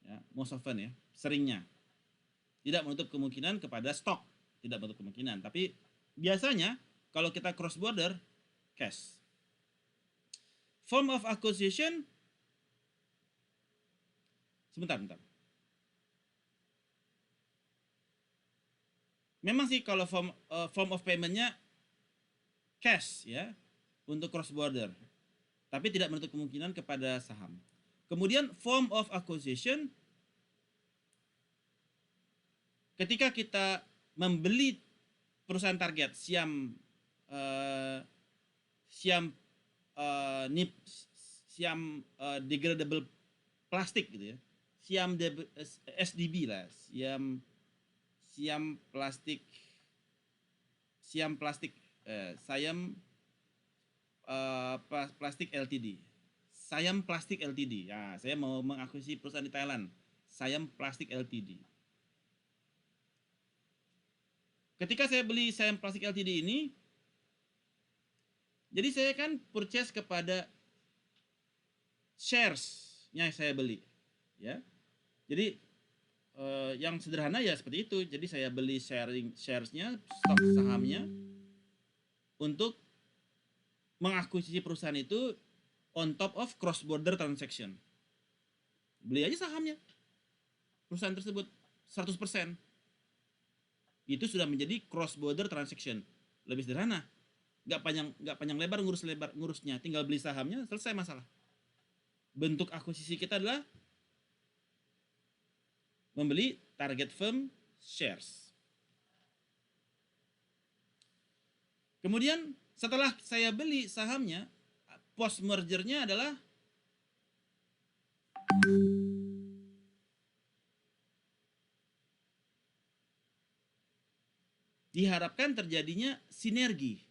ya, most often ya, seringnya. Tidak menutup kemungkinan kepada stok, tidak menutup kemungkinan, tapi biasanya kalau kita cross border cash. Form of acquisition, sebentar. Memang sih kalau form of paymentnya cash ya untuk cross border, tapi tidak menutup kemungkinan kepada saham. Kemudian form of acquisition, ketika kita membeli perusahaan target Siam degradable plastik gitu ya, Siam SDB lah, Siam plastik Ltd. Siam Plastik Ltd. Ya, saya mau mengakuisisi perusahaan di Thailand, Siam Plastik Ltd. Ketika saya beli Siam Plastik Ltd ini, jadi saya kan purchase kepada shares-nya saya beli, ya. Jadi yang sederhana ya seperti itu. Jadi saya beli shares-nya, stok sahamnya, untuk mengakuisisi perusahaan itu on top of cross border transaction. Beli aja sahamnya perusahaan tersebut 100%. Itu sudah menjadi cross border transaction. Lebih sederhana. Nggak panjang lebar ngurusnya, tinggal beli sahamnya, selesai masalah. Bentuk akuisisi kita adalah membeli target firm shares. Kemudian setelah saya beli sahamnya, post mergernya adalah diharapkan terjadinya sinergi,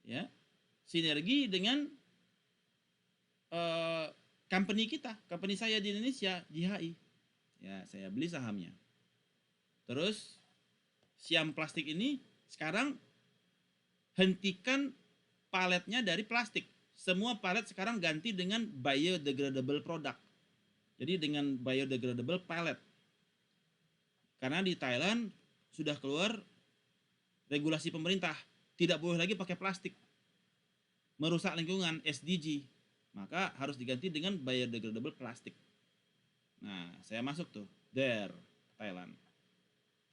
ya, sinergi dengan company saya di Indonesia, JHI. Ya, saya beli sahamnya. Terus Siam Plastik ini sekarang hentikan paletnya dari plastik, semua pallet sekarang ganti dengan biodegradable product. Jadi dengan biodegradable pallet. Karena di Thailand sudah keluar regulasi pemerintah, tidak boleh lagi pakai plastik. Merusak lingkungan, SDG. Maka harus diganti dengan biodegradable plastik. Nah, saya masuk tuh, Thailand.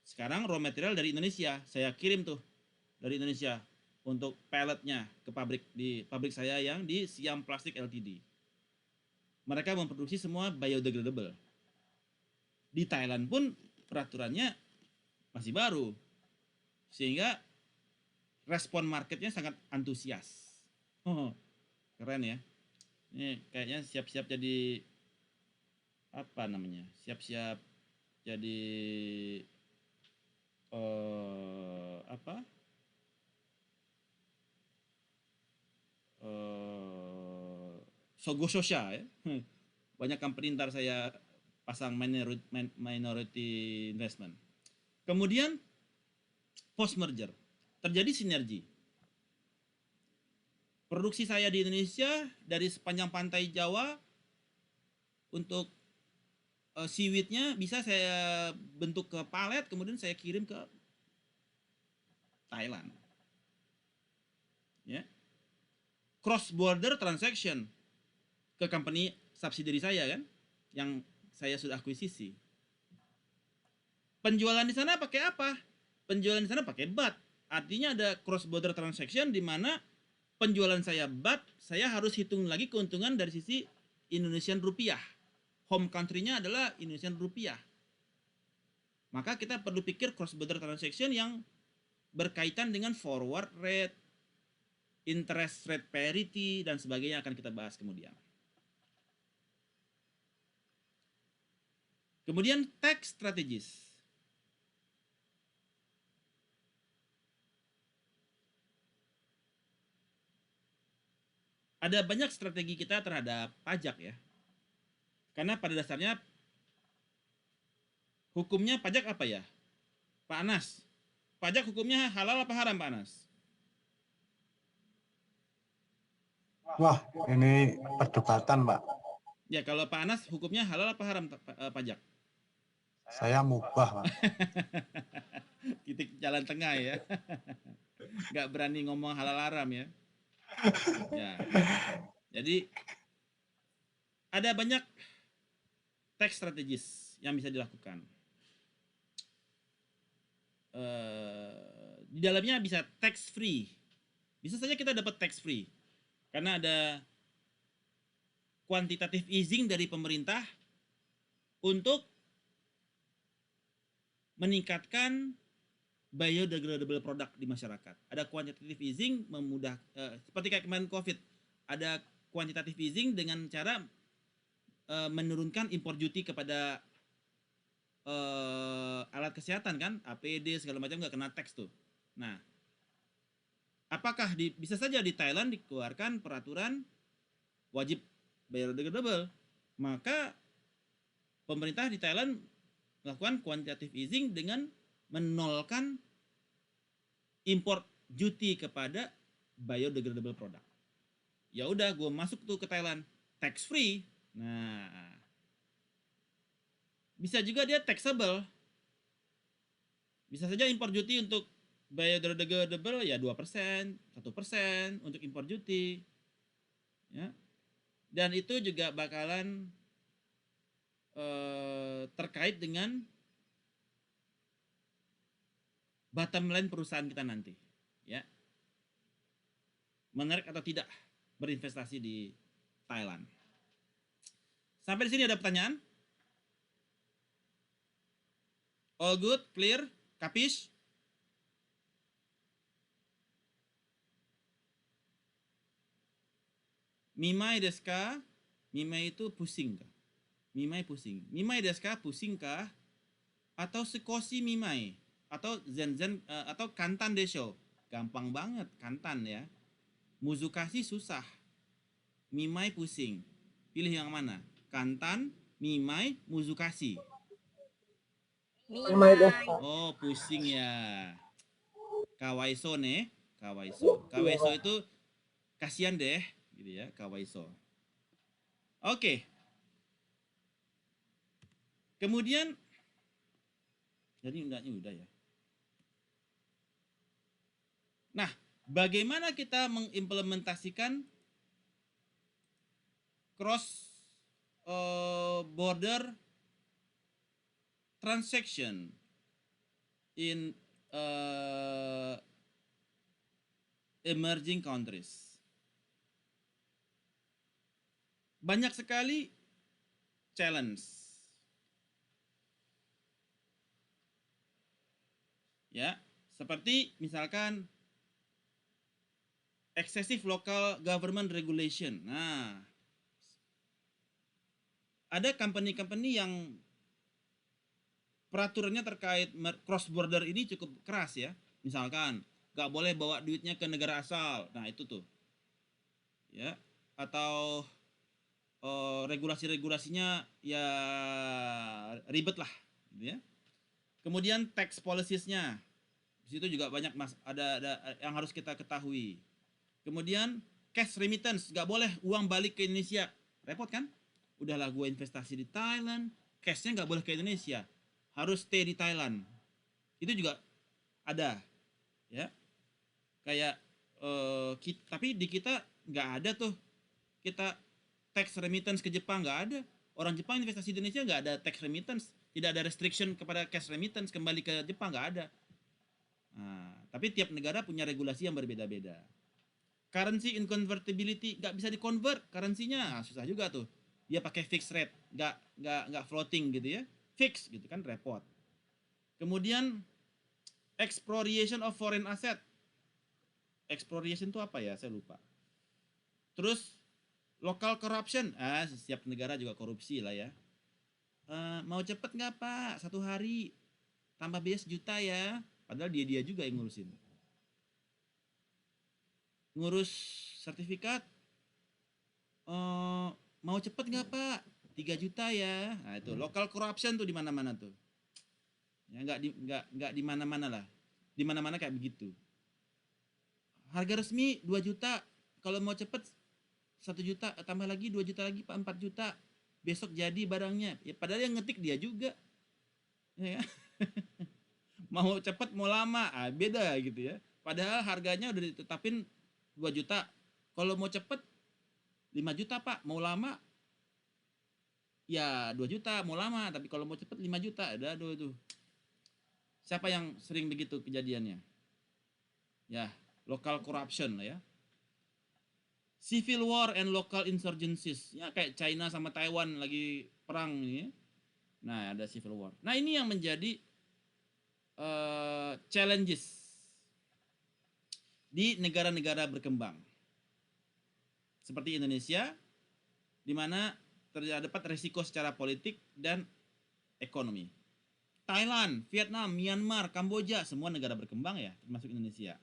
Sekarang raw material dari Indonesia, saya kirim tuh dari Indonesia untuk palletnya ke pabrik, di pabrik saya yang di Siam Plastik Ltd. Mereka memproduksi semua biodegradable. Di Thailand pun peraturannya masih baru, sehingga respon marketnya sangat antusias. Oh, keren ya. Ini kayaknya siap-siap jadi apa namanya? Siap-siap jadi apa? Sogo Sosha ya. Banyak company ntar saya pasang minority investment. Kemudian post merger terjadi sinergi. Produksi saya di Indonesia dari sepanjang pantai Jawa untuk seaweednya bisa saya bentuk ke palet, kemudian saya kirim ke Thailand. Ya. Cross border transaction ke company subsidiary saya kan, yang saya sudah akuisisi. Penjualan di sana pakai apa? Penjualan di sana pakai baht. Artinya ada cross border transaction di mana penjualan saya baht, saya harus hitung lagi keuntungan dari sisi Indonesian rupiah. Home country-nya adalah Indonesian rupiah. Maka kita perlu pikir cross border transaction yang berkaitan dengan forward rate, interest rate parity, dan sebagainya akan kita bahas kemudian. Kemudian tax strategies. Ada banyak strategi kita terhadap pajak ya. Karena pada dasarnya hukumnya pajak apa ya? Pak Anas, pajak hukumnya halal apa haram Pak Anas? Wah, ini perdebatan, Pak. Ya, kalau Pak Anas hukumnya halal apa haram pajak? Saya mubah, Pak. Titik jalan tengah ya. Nggak berani ngomong halal haram ya. Ya. Jadi ada banyak tax strategis yang bisa dilakukan. Di dalamnya bisa tax free. Bisa saja kita dapat tax free karena ada quantitative easing dari pemerintah untuk meningkatkan biodegradable product di masyarakat. Ada quantitative easing memudah seperti kayak kemarin COVID, ada quantitative easing dengan cara menurunkan impor duty kepada alat kesehatan kan, APD segala macam nggak kena tax tuh. Nah, apakah bisa saja di Thailand dikeluarkan peraturan wajib biodegradable? Maka pemerintah di Thailand melakukan quantitative easing dengan menolkan import duty kepada biodegradable product. Ya udah, gue masuk tuh ke Thailand tax free. Nah, bisa juga dia taxable. Bisa saja import duty untuk biodegradable ya 2%, 1% untuk import duty. Ya. Dan itu juga bakalan terkait dengan bottom line perusahaan kita nanti, ya. Menarik atau tidak berinvestasi di Thailand. Sampai di sini ada pertanyaan? All good, clear, kapish? Mimai desu ka? Mimai itu pusing kah? Mimai pusing. Mimai desu ka? Pusing kah? Atau sekoshi mimai? Atau zen atau kantan desho? Gampang banget, kantan ya. Muzukashi susah. Mimai pusing. Pilih yang mana? Kantan, mimai, muzukashi. Mimai. Oh, pusing ya. Kawaiso ne. Kawaiso. Kawaiso itu kasihan deh gitu ya, Kawaiso. Oke. Kemudian jadi udah ya. Nah, bagaimana kita mengimplementasikan cross border transaction in emerging countries? Banyak sekali challenge. Ya, seperti misalkan excessive local government regulation. Nah, ada company-company yang peraturannya terkait cross border ini cukup keras ya. Misalkan nggak boleh bawa duitnya ke negara asal. Nah, itu tuh. Ya, atau regulasi-regulasinya ya ribet lah, gitu ya. Kemudian tax policies-nya, di situ juga banyak ada yang harus kita ketahui. Kemudian cash remittance, nggak boleh uang balik ke Indonesia, repot kan? Udahlah gue investasi di Thailand, cashnya nggak boleh ke Indonesia, harus stay di Thailand. Itu juga ada, ya. Kayak tapi di kita nggak ada tuh, kita tax remittance ke Jepang, nggak ada. Orang Jepang investasi di Indonesia nggak ada tax remittance, tidak ada restriction kepada cash remittance kembali ke Jepang, nggak ada. Nah, tapi tiap negara punya regulasi yang berbeda-beda. Currency inconvertibility, nggak bisa di-convert currency-nya, susah juga tuh. Dia pakai fixed rate, nggak floating gitu ya, fix gitu kan, repot. Kemudian expropriation of foreign asset. Expropriation itu apa ya? Saya lupa. Terus local corruption, setiap negara juga korupsi lah ya. Mau cepet nggak Pak? 1 hari tambah biaya 1 juta ya. Padahal dia juga yang ngurusin. Ngurus sertifikat, mau cepet nggak Pak? 3 juta ya. Nah itu local corruption tuh di mana-mana tuh. Ya nggak di mana-mana lah. Di mana-mana kayak begitu. Harga resmi 2 juta. Kalau mau cepet 1 juta, tambah lagi 2 juta lagi Pak, 4 juta. Besok jadi barangnya. Ya padahal yang ngetik dia juga. Ya. Mau cepet mau lama, beda gitu ya. Padahal harganya udah ditetapin 2 juta. Kalau mau cepet 5 juta Pak, mau lama ya 2 juta, mau lama. Tapi kalau mau cepet 5 juta, aduh itu. Siapa yang sering begitu kejadiannya? Ya, local corruption lah ya. Civil war and local insurgencies. Ya kayak China sama Taiwan lagi perang ini. Nah, ada civil war. Nah, ini yang menjadi challenges di negara-negara berkembang. Seperti Indonesia, di mana terdapat risiko secara politik dan ekonomi. Thailand, Vietnam, Myanmar, Kamboja, semua negara berkembang ya, termasuk Indonesia.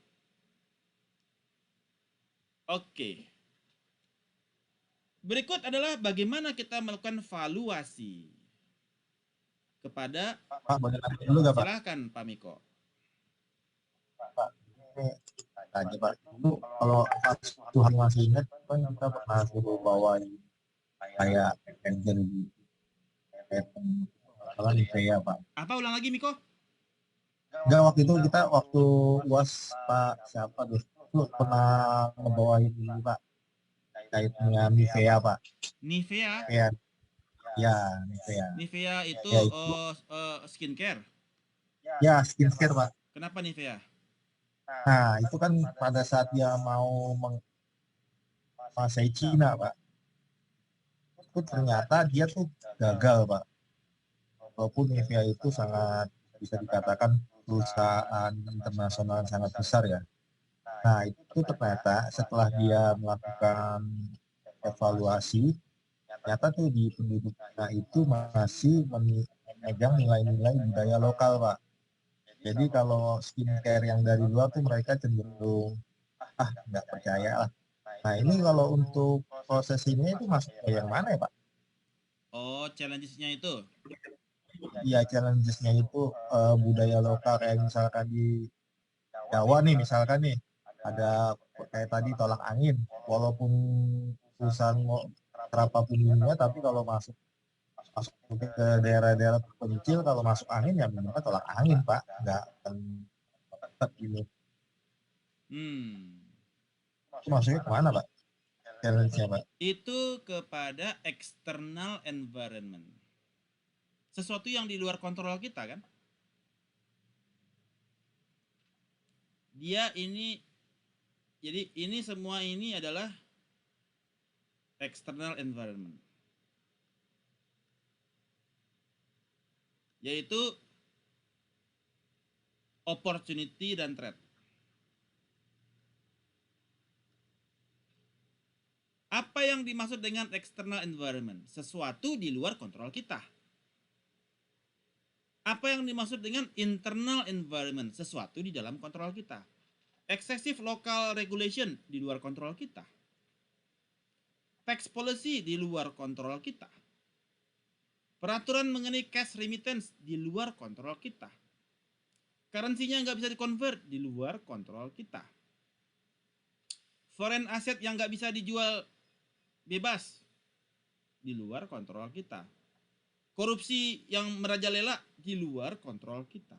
Oke. Berikut adalah bagaimana kita melakukan valuasi kepada Pak, boleh nanya dulu nggak Pak? Silakan Pak Miko. Pak, ini tanya Pak, itu kalau pas Tuhan masih ingat kan kita pernah suruh bawain kayak engine di masalah Nivea Pak. Apa ulang lagi Miko? Enggak, waktu itu kita waktu UAS Pak siapa tuh itu pernah ngebawain ini Pak kait dengan Nivea Pak. Nivea. Ya, Nivea. Nivea itu Ya, skincare. Ya, skincare Pak. Kenapa Nivea? Nah, itu kan pada saat dia mau menguasai Cina Pak, itu ternyata dia tuh gagal Pak. Walaupun Nivea itu sangat bisa dikatakan perusahaan internasional yang sangat besar ya. Nah, itu ternyata setelah dia melakukan evaluasi, ternyata tuh di penduduknya itu masih memegang nilai-nilai budaya lokal, Pak. Jadi kalau skincare yang dari luar tuh mereka cenderung, nggak percaya lah. Nah, ini kalau untuk proses ini itu masuk ke yang mana ya, Pak? Oh, challenges-nya itu? Iya, challenges-nya itu budaya lokal kayak misalkan di Jawa nih, misalkan nih, ada kayak tadi tolak angin, walaupun perusahaan mau berapapun ininya, tapi kalau masuk masuk ke daerah-daerah terpencil, kalau masuk angin ya minimal tolak angin Pak, nggak akan tetap ini. Itu maksudnya kemana Pak? Challenge-nya Pak? Itu kepada external environment. Sesuatu yang di luar kontrol kita kan. Dia ini, jadi ini semua ini adalah external environment. Yaitu opportunity dan threat. Apa yang dimaksud dengan external environment? Sesuatu di luar kontrol kita. Apa yang dimaksud dengan internal environment? Sesuatu di dalam kontrol kita. Excessive local regulation di luar kontrol kita. Tax policy di luar kontrol kita. Peraturan mengenai cash remittance di luar kontrol kita. Currency-nya nggak bisa di-convert di luar kontrol kita. Foreign asset yang nggak bisa dijual bebas di luar kontrol kita. Korupsi yang merajalela di luar kontrol kita.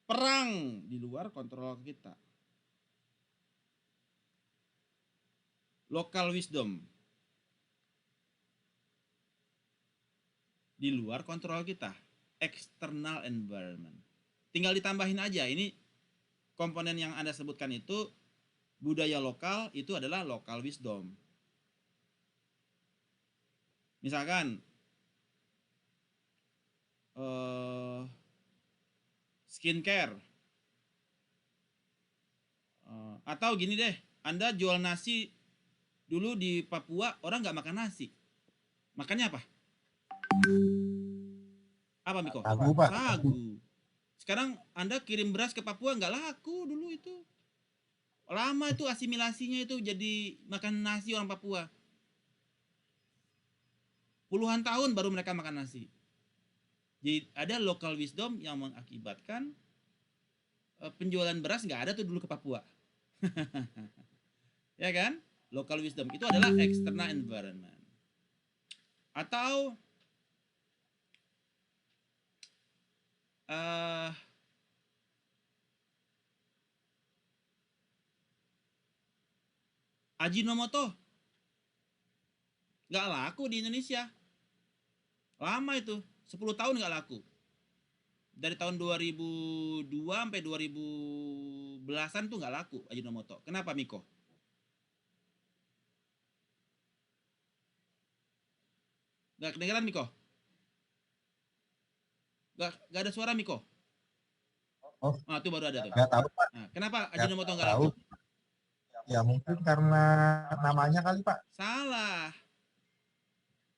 Perang di luar kontrol kita. Local wisdom di luar kontrol kita. External environment. Tinggal ditambahin aja, ini komponen yang Anda sebutkan itu budaya lokal, itu adalah local wisdom. Misalkan skincare, atau gini deh, Anda jual nasi dulu di Papua, orang nggak makan nasi, makannya apa? Apa Miko? Sagu Pak. Sagu. Sekarang Anda kirim beras ke Papua nggak laku dulu itu. Lama itu asimilasinya itu jadi makan nasi orang Papua. Puluhan tahun baru mereka makan nasi. Jadi ada local wisdom yang mengakibatkan penjualan beras nggak ada tuh dulu ke Papua. Ya kan? Local wisdom itu adalah external environment. Atau Ajinomoto nggak laku di Indonesia. Lama itu, 10 tahun nggak laku. Dari tahun 2002 sampai 2010-an tuh nggak laku Ajinomoto. Kenapa Miko? Nggak kedengeran Miko? Nggak ada suara Miko? Oh. Nah, itu baru ada tuh. Nggak tahu Pak. Nah, kenapa Nggak Ajinomoto nggak tahu. laku? Ya mungkin karena namanya kali Pak. Salah.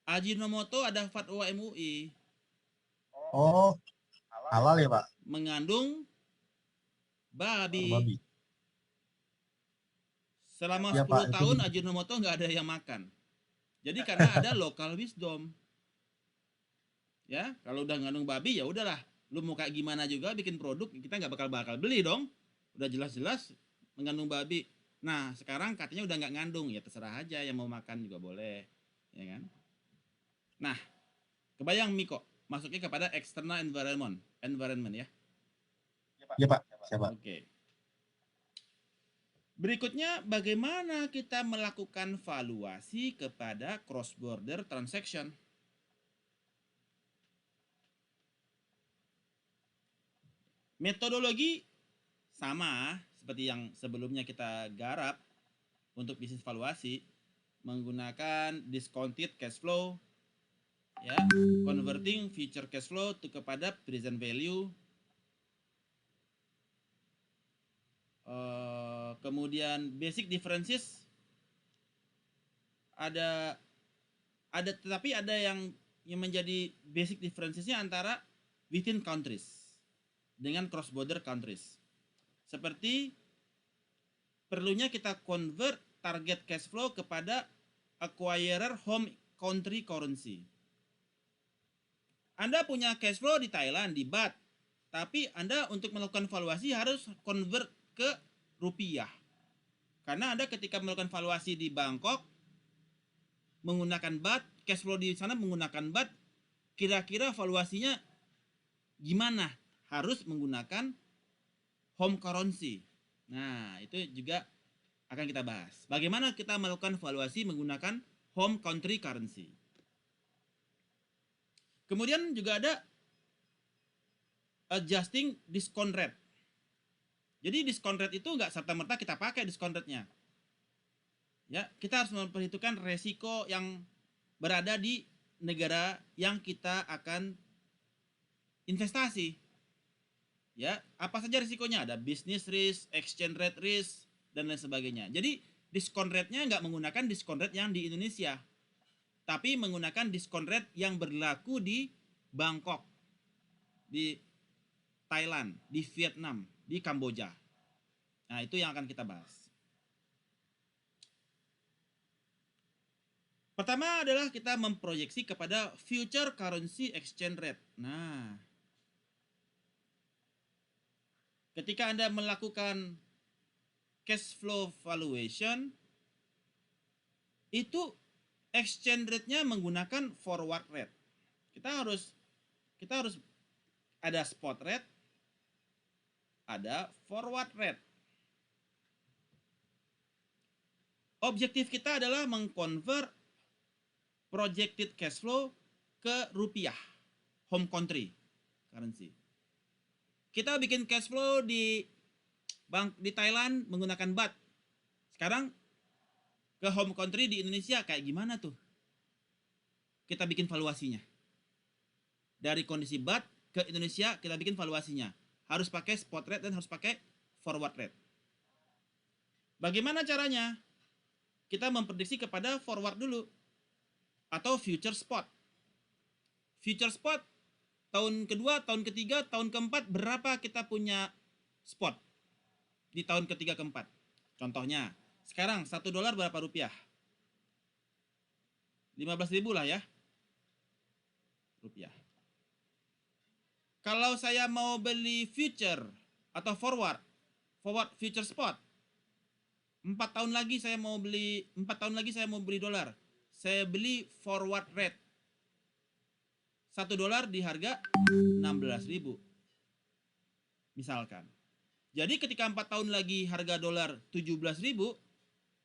Ajinomoto ada fatwa MUI. Oh, halal ya Pak? Mengandung babi. Babi. Selama Ya, 10 Pak, tahun itu... Ajinomoto nggak ada yang makan. Jadi karena ada local wisdom. Ya, kalau udah ngandung babi ya udahlah. Lu mau kayak gimana juga bikin produk, kita nggak bakal beli dong. Udah jelas-jelas mengandung babi. Nah, sekarang katanya udah nggak ngandung, ya terserah aja yang mau makan juga boleh, ya kan? Nah, kebayang Miko, masuknya kepada external environment ya? Ya Pak, siapa? Oke. Berikutnya, bagaimana kita melakukan valuasi kepada cross border transaction? Metodologi sama seperti yang sebelumnya kita garap untuk bisnis valuasi, menggunakan discounted cash flow, ya, converting future cash flow to kepada present value, kemudian basic differences tetapi ada yang menjadi basic differencesnya antara within countries dengan cross border countries. Seperti perlunya kita convert target cash flow kepada acquirer home country currency. Anda punya cash flow di Thailand, di baht, tapi Anda untuk melakukan valuasi harus convert ke rupiah. Karena Anda ketika melakukan valuasi di Bangkok menggunakan baht, cash flow di sana menggunakan baht, kira-kira valuasinya gimana? Harus menggunakan home currency. Nah, itu juga akan kita bahas. Bagaimana kita melakukan valuasi menggunakan home country currency. Kemudian juga ada adjusting discount rate. Jadi discount rate itu nggak serta-merta kita pakai discount rate-nya. Ya, kita harus memperhitungkan resiko yang berada di negara yang kita akan investasi. Ya, apa saja risikonya? Ada business risk, exchange rate risk, dan lain sebagainya. Jadi discount rate-nya nggak menggunakan discount rate yang di Indonesia, tapi menggunakan discount rate yang berlaku di Bangkok, di Thailand, di Vietnam, di Kamboja. Nah, itu yang akan kita bahas. Pertama adalah kita memproyeksi kepada future currency exchange rate. Nah, ketika Anda melakukan cash flow valuation, itu exchange rate-nya menggunakan forward rate. Kita harus ada spot rate, ada forward rate. Objektif kita adalah mengkonvert projected cash flow ke rupiah, home country currency. Kita bikin cash flow di Thailand menggunakan baht. Sekarang ke home country di Indonesia kayak gimana tuh? Kita bikin valuasinya. Dari kondisi baht ke Indonesia kita bikin valuasinya. Harus pakai spot rate dan harus pakai forward rate. Bagaimana caranya? Kita memprediksi kepada forward dulu atau future spot. Future spot tahun kedua, tahun ketiga, tahun keempat berapa kita punya spot di tahun ketiga keempat. Contohnya, sekarang $1 berapa rupiah? 15.000 lah ya. Rupiah. Kalau saya mau beli future atau forward future spot, 4 tahun lagi saya mau beli dolar. Saya beli forward rate. $1 di harga 16.000. Misalkan. Jadi ketika 4 tahun lagi harga dolar 17.000,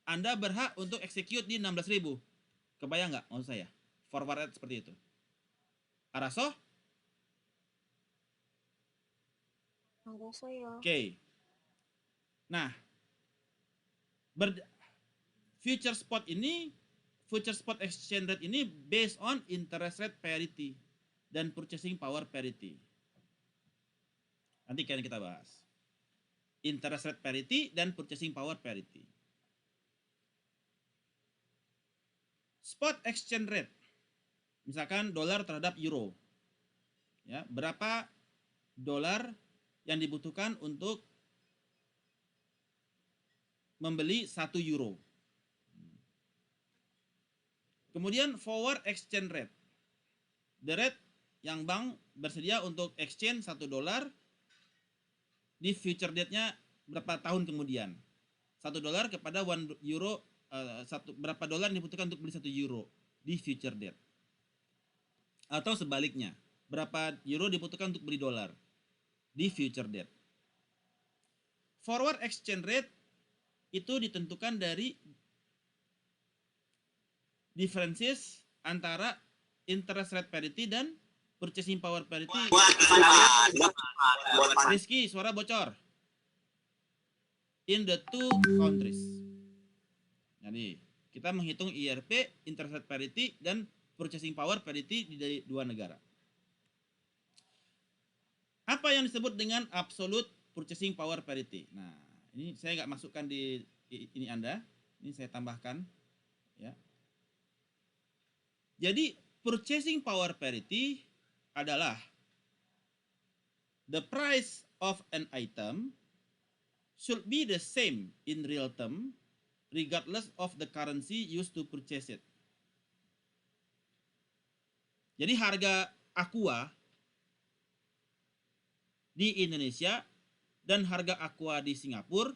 Anda berhak untuk execute di 16.000. Kebayang nggak maksud saya? Forward rate seperti itu. Araso? Araso ya. Oke. Nah, future spot exchange rate ini based on interest rate parity dan purchasing power parity. Nanti kan kita bahas. Interest rate parity dan purchasing power parity. Spot exchange rate. Misalkan dolar terhadap euro. Ya, berapa dolar yang dibutuhkan untuk membeli 1 euro. Kemudian forward exchange rate. The rate yang bank bersedia untuk exchange $1 di future date-nya berapa tahun kemudian. $1 kepada 1 euro, berapa dolar yang dibutuhkan untuk beli 1 euro di future date. Atau sebaliknya, berapa euro dibutuhkan untuk beli dolar di future date. Forward exchange rate itu ditentukan dari differences antara interest rate parity dan purchasing power parity. Rizky, suara bocor. In the two countries. Jadi, kita menghitung IRP, interest rate parity, dan purchasing power parity di dua negara. Apa yang disebut dengan absolute purchasing power parity? Nah, ini saya nggak masukkan di ini Anda. Ini saya tambahkan. Ya. Jadi, purchasing power parity adalah the price of an item should be the same in real term regardless of the currency used to purchase it. Jadi harga Aqua di Indonesia dan harga Aqua di Singapura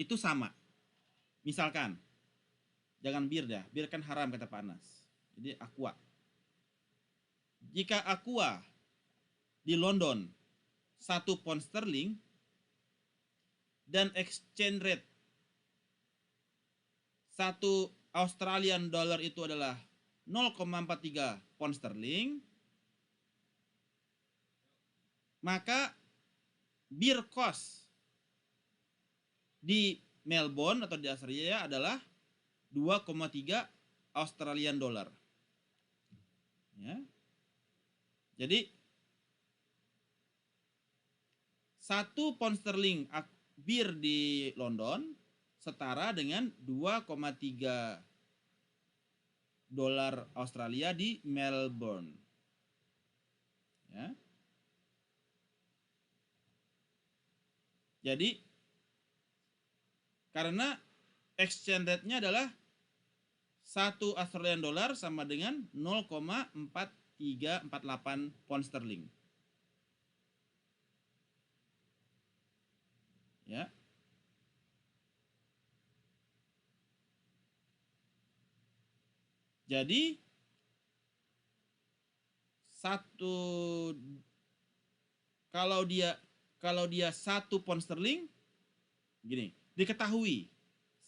itu sama Misalkan, jangan bir dah, bir kan haram kata Pak Anas. Jadi Aqua. Jika Aqua di London 1 pound sterling dan exchange rate 1 Australian dollar itu adalah 0,43 pound sterling, maka beer cost di Melbourne atau di Australia adalah 2,3 Australian dollar. Ya. Jadi 1 pound sterling bir di London setara dengan 2,3 dolar Australia di Melbourne. Ya. Jadi karena exchange rate-nya adalah 1 Australian dollar sama dengan 0,4348 pound sterling. Ya. Jadi kalau dia 1 pound sterling gini, diketahui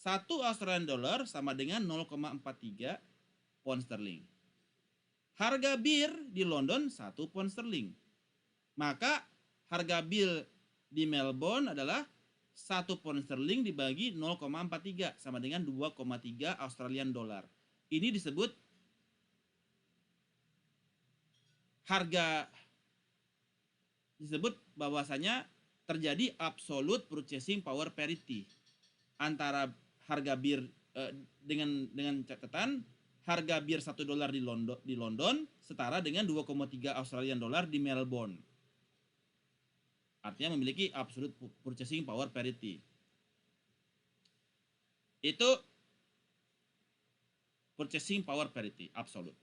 1 Australian dollar sama dengan 0,43 pound sterling. Harga bir di London 1 pound sterling. Maka harga bir di Melbourne adalah 1 pound sterling dibagi 0,43 sama dengan 2,3 Australian dollar. Ini disebut bahwasanya terjadi absolute purchasing power parity antara harga bir dengan catatan harga bir 1 dolar di London setara dengan 2,3 Australian dollar di Melbourne. Artinya memiliki absolute purchasing power parity. Itu purchasing power parity absolute.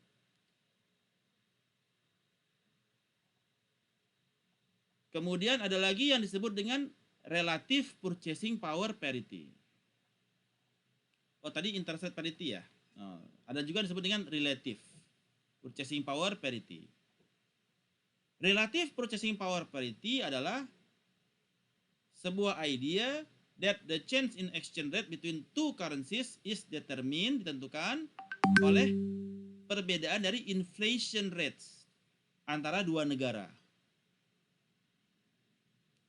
Kemudian ada lagi yang disebut dengan relative purchasing power parity. Oh, tadi interest parity ya. Oh, ada juga disebut dengan relative purchasing power parity. Relative purchasing power parity adalah sebuah idea that the change in exchange rate between two currencies is ditentukan oleh perbedaan dari inflation rates antara dua negara.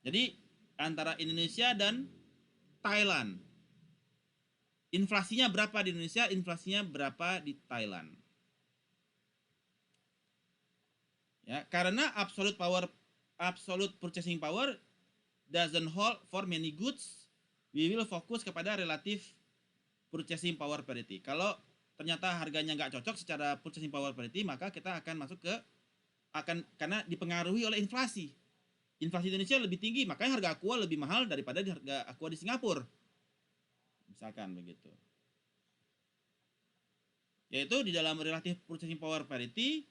Jadi antara Indonesia dan Thailand. Inflasinya berapa di Indonesia, inflasinya berapa di Thailand. Ya, karena absolute purchasing power doesn't hold for many goods, we will fokus kepada relative purchasing power parity. Kalau ternyata harganya nggak cocok secara purchasing power parity, maka kita akan masuk ke karena dipengaruhi oleh inflasi. Inflasi Indonesia lebih tinggi, makanya harga Aqua lebih mahal daripada harga Aqua di Singapura. Misalkan begitu. Yaitu di dalam relative purchasing power parity,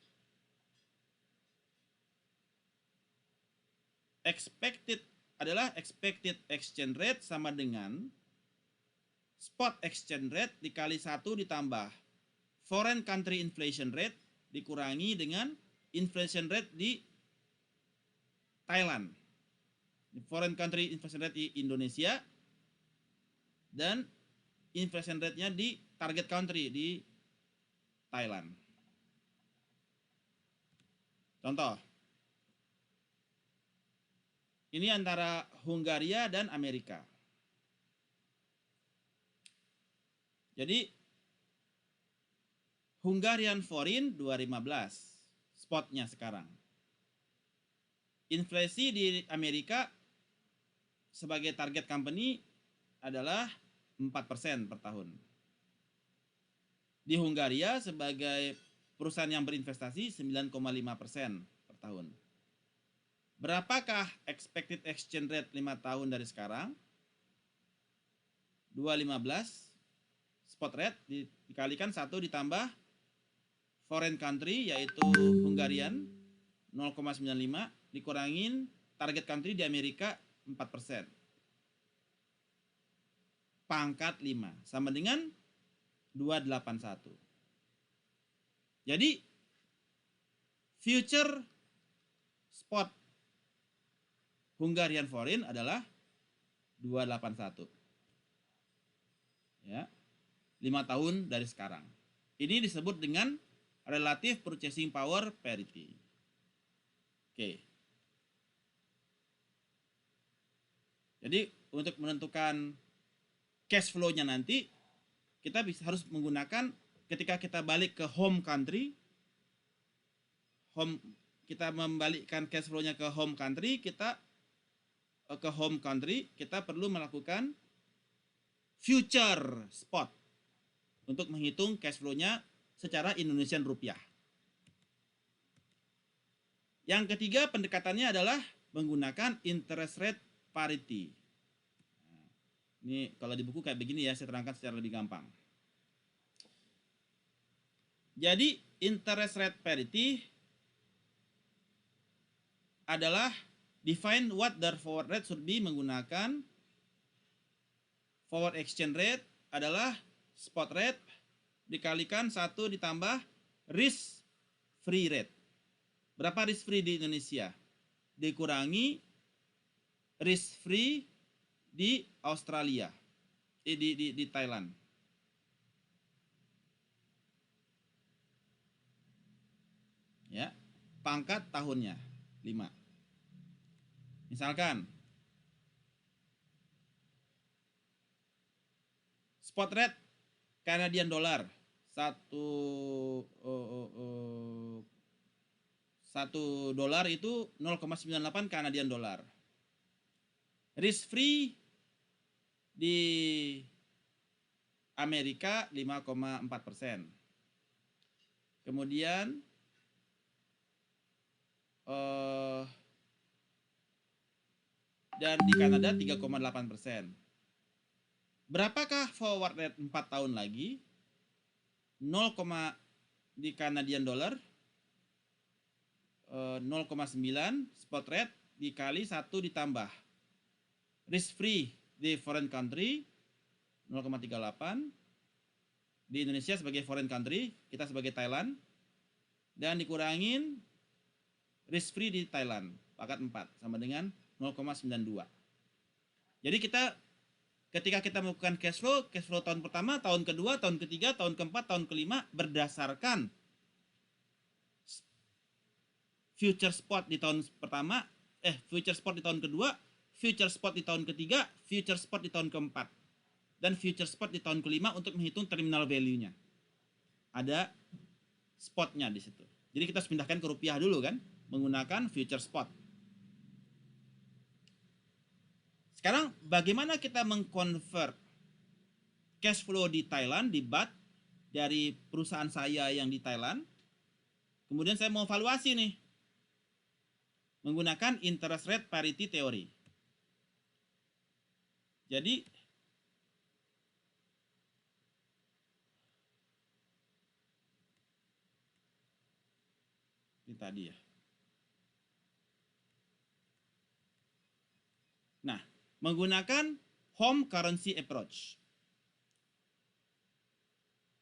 expected exchange rate sama dengan spot exchange rate dikali 1 ditambah foreign country inflation rate dikurangi dengan inflation rate di Thailand. Foreign country inflation rate di Indonesia dan inflation rate-nya di target country di Thailand. Contoh. Ini antara Hungaria dan Amerika. Jadi Hungarian forint 215 spotnya sekarang. Inflasi di Amerika sebagai target company adalah 4% per tahun. Di Hungaria sebagai perusahaan yang berinvestasi 9,5% per tahun. Berapakah expected exchange rate 5 tahun dari sekarang? 215 spot rate dikalikan 1 ditambah foreign country yaitu Hungarian 0,95 dikurangin target country di Amerika 4%. pangkat 5 sama dengan 281. Jadi future spot Hungarian forint adalah 281. Ya. 5 tahun dari sekarang. Ini disebut dengan relative purchasing power parity. Oke. Jadi untuk menentukan cash flow-nya nanti kita harus menggunakan ketika kita balik ke home country, kita membalikkan cash flow-nya ke home country, kita perlu melakukan future spot untuk menghitung cash flow-nya secara Indonesian rupiah. Yang ketiga pendekatannya adalah menggunakan interest rate parity. Nah, ini kalau di buku kayak begini ya, saya terangkan secara lebih gampang. Jadi interest rate parity adalah define what the forward rate should be, menggunakan forward exchange rate adalah spot rate dikalikan 1 ditambah risk free rate. Berapa risk free di Indonesia? Dikurangi risk free di Australia, di Thailand. Ya, pangkat tahunnya 5. Misalkan spot rate Canadian dollar 1 dolar itu 0,98 Canadian dollar. Risk free di Amerika 5,4%. Kemudian dan di Kanada 3,8%. Berapakah forward rate 4 tahun lagi? 0, di Canadian dollar 0,9 spot rate dikali 1 ditambah risk free di foreign country 0,38, di Indonesia sebagai foreign country, kita sebagai Thailand, dan dikurangin risk free di Thailand pangkat 4 sama dengan 0,92. Jadi ketika kita melakukan cash flow tahun pertama, tahun kedua, tahun ketiga, tahun keempat, tahun kelima berdasarkan future spot di tahun pertama, future spot di tahun kedua, future spot di tahun ketiga, future spot di tahun keempat, dan future spot di tahun kelima untuk menghitung terminal value-nya. Ada spotnya di situ. Jadi kita harus pindahkan ke rupiah dulu kan, menggunakan future spot. Sekarang bagaimana kita mengkonvert cash flow di Thailand, di baht, dari perusahaan saya yang di Thailand. Kemudian saya mau evaluasi nih, menggunakan interest rate parity theory. Jadi ini tadi ya. Nah, menggunakan home currency approach.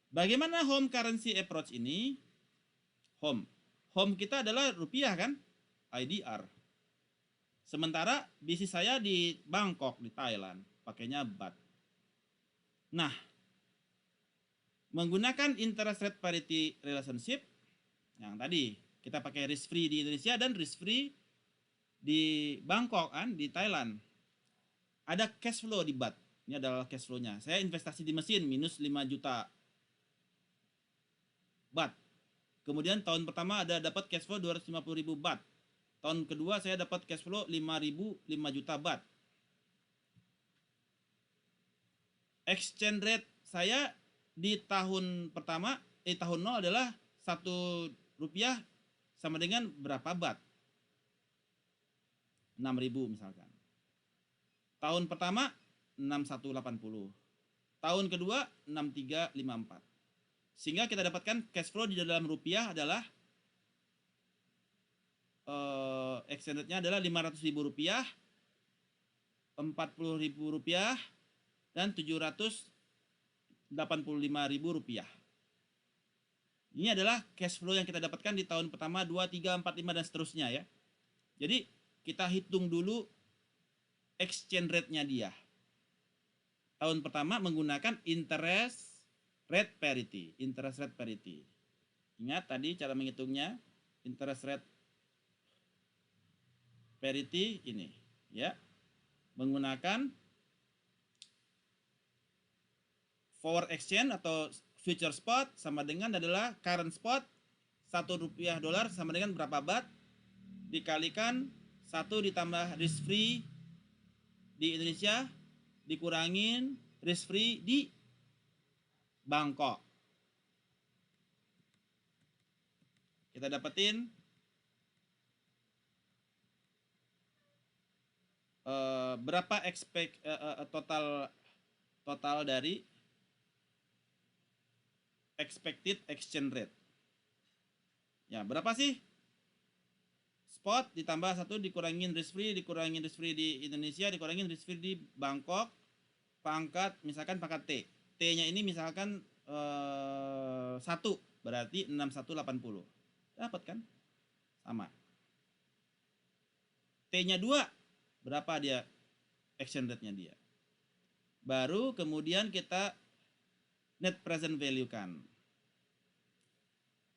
Bagaimana home currency approach ini? Home kita adalah rupiah kan? IDR. Sementara bisnis saya di Bangkok, di Thailand, pakainya baht. Nah, menggunakan interest rate parity relationship yang tadi kita pakai risk free di Indonesia dan risk free di Bangkok kan, di Thailand. Ada cash flow di baht. Ini adalah cash flow-nya. Saya investasi di mesin minus 5 juta baht. Kemudian tahun pertama ada dapat cash flow 250.000 baht. Tahun kedua saya dapat cash flow 5 juta baht. Exchange rate saya di tahun pertama, tahun 0 adalah 1 rupiah sama dengan berapa baht? 6.000 misalkan. Tahun pertama 6180. Tahun kedua 6354. Sehingga kita dapatkan cash flow di dalam rupiah adalah exchange rate-nya adalah 500.000 rupiah, 40.000 rupiah, dan Rp785.000. Ini adalah cash flow yang kita dapatkan di tahun pertama, 2, 3, 4, 5, dan seterusnya ya. Jadi kita hitung dulu exchange rate-nya dia. Tahun pertama menggunakan interest rate parity. Interest rate parity. Ingat tadi cara menghitungnya, interest rate parity ini ya. Menggunakan forward exchange atau future spot sama dengan adalah current spot, Rp1 dolar sama dengan berapa baht dikalikan 1 ditambah risk free di Indonesia dikurangin risk free di Bangkok. Kita dapetin berapa total dari expected exchange rate. Ya, berapa sih? Spot ditambah 1 dikurangin risk free di Indonesia, dikurangin risk free di Bangkok, pangkat, misalkan pangkat T. T-nya ini misalkan 1, berarti 6180. Dapat kan? Sama. T-nya 2, berapa dia exchange rate-nya dia? Baru kemudian kita net present value kan.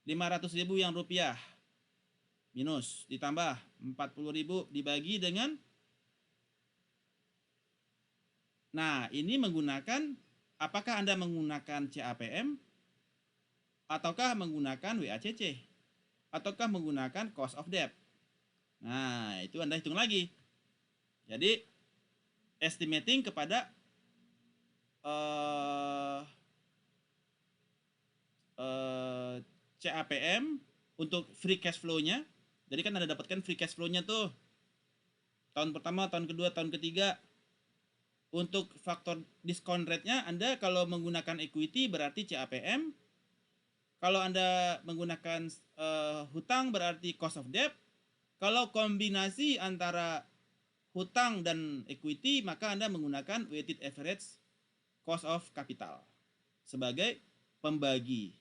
500.000 yang rupiah minus ditambah 40.000 dibagi dengan, nah ini menggunakan, apakah Anda menggunakan CAPM ataukah menggunakan WACC ataukah menggunakan cost of debt. Nah itu Anda hitung lagi. Jadi estimating kepada CAPM untuk free cash flow-nya. Jadi kan Anda dapatkan free cash flow-nya tuh tahun pertama, tahun kedua, tahun ketiga. Untuk faktor discount rate-nya Anda kalau menggunakan equity berarti CAPM. Kalau Anda menggunakan hutang berarti cost of debt. Kalau kombinasi antara hutang dan equity maka Anda menggunakan weighted average cost of capital sebagai pembagi.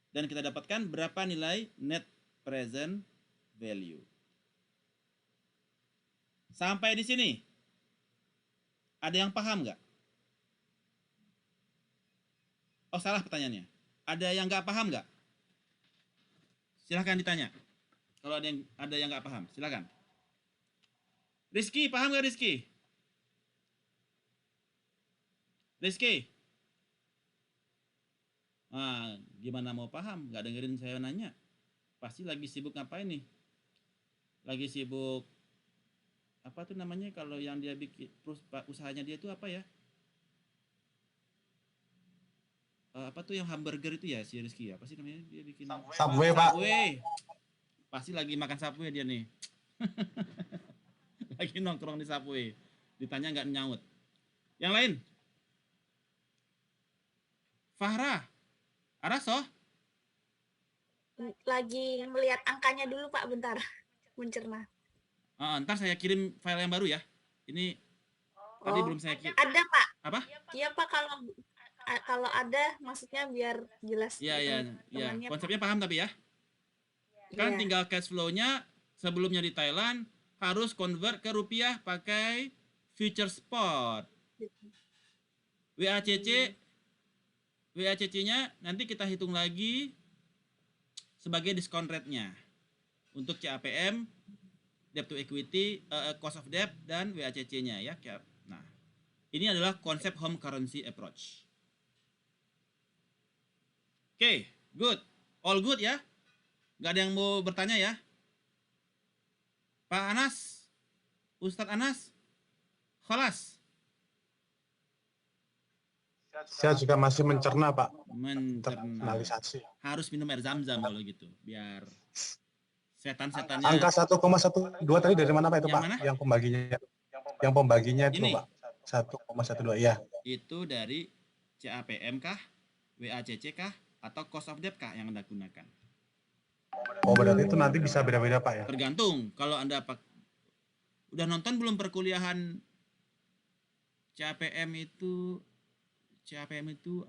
Dan kita dapatkan berapa nilai net present value. Sampai di sini. Ada yang paham nggak? Oh salah pertanyaannya. Ada yang nggak paham nggak? Silahkan ditanya. Kalau ada yang nggak paham, silahkan. Rizky, paham nggak Rizky? Rizky? Nah, gimana mau paham? Nggak dengerin saya nanya. Pasti lagi sibuk ngapain nih? Lagi sibuk apa tuh namanya kalau yang dia bikin usahanya dia tuh apa ya? Apa tuh yang hamburger itu ya si Rizky ya? Apa sih namanya dia bikin? Subway, Pak. Subway. Pasti lagi makan Subway dia nih. Lagi nongkrong di Subway. Ditanya nggak nyaut. Yang lain? Fahra. Araso? Lagi melihat angkanya dulu Pak, bentar. Mencerna. Ntar saya kirim file yang baru ya. Ini tadi belum saya kirim. Ada Pak. Apa? Iya Pak, kalau ada maksudnya biar jelas. Iya. Konsepnya paham tapi ya. Kan Iya. tinggal cash flow-nya sebelumnya di Thailand harus convert ke rupiah pakai future spot. WACC-nya nanti kita hitung lagi sebagai discount rate-nya untuk CAPM, debt to equity, cost of debt, dan WACC-nya ya. Nah, ini adalah konsep home currency approach. Oke, good. All good ya? Nggak ada yang mau bertanya ya? Pak Anas, Ustadz Anas, khalas. Saya juga masih mencerna, Pak. Mencerna. Analisasi. Harus minum air zam-zam kalau gitu, biar setan-setannya. Angka 1,12 tadi dari mana Pak itu Yang Pak? mana? Yang pembaginya itu Ini. Pak. 1,12 ya. Itu dari CAPM kah, WACC kah, atau cost of debt kah yang Anda gunakan? Oh berarti itu nanti bisa beda-beda Pak ya? Tergantung. Kalau Anda udah nonton belum perkuliahan CAPM itu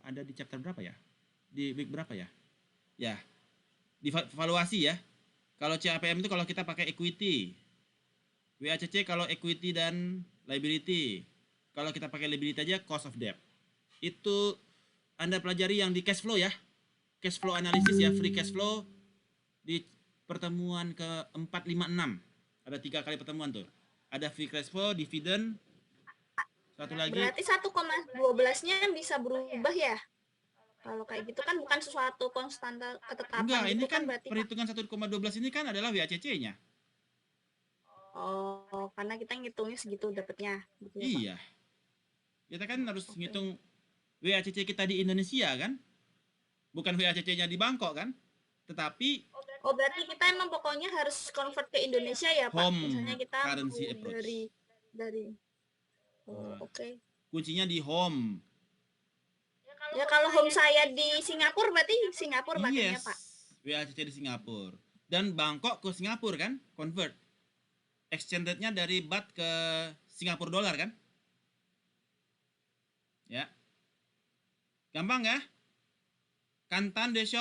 ada di chapter berapa ya? Di week berapa ya? Ya, di valuasi ya. Kalau CAPM itu kalau kita pakai equity. WACC kalau equity dan liability. Kalau kita pakai liability aja cost of debt. Itu Anda pelajari yang di cash flow ya. Cash flow analysis ya, free cash flow di pertemuan ke-4, 5, 6. Ada 3 kali pertemuan tuh. Ada free cash flow, dividend, satu lagi. Berarti 1,12-nya bisa berubah ya? Kalau kayak gitu kan bukan sesuatu konstanta ketetapan. Enggak, gitu ini kan berarti perhitungan 1,12 ini kan adalah WACC-nya. Oh, karena kita ngitungnya segitu dapatnya. Gitu ya, Pak? Iya. Kita kan harus ngitung WACC kita di Indonesia kan? Bukan WACC-nya di Bangkok kan? Tetapi Oh, berarti kita emang pokoknya harus convert ke Indonesia ya, Pak? home Misalnya kita currency mau approach. dari Nah, oke. kuncinya di home. Ya kalau home saya di Singapura berarti Singapura pakainya, Yes. Pak. WACC di Singapura. Dan Bangkok ke Singapura kan? Convert. Exchange rate-nya dari baht ke Singapura dolar kan? Ya. Gampang ya? Kantan Desyo.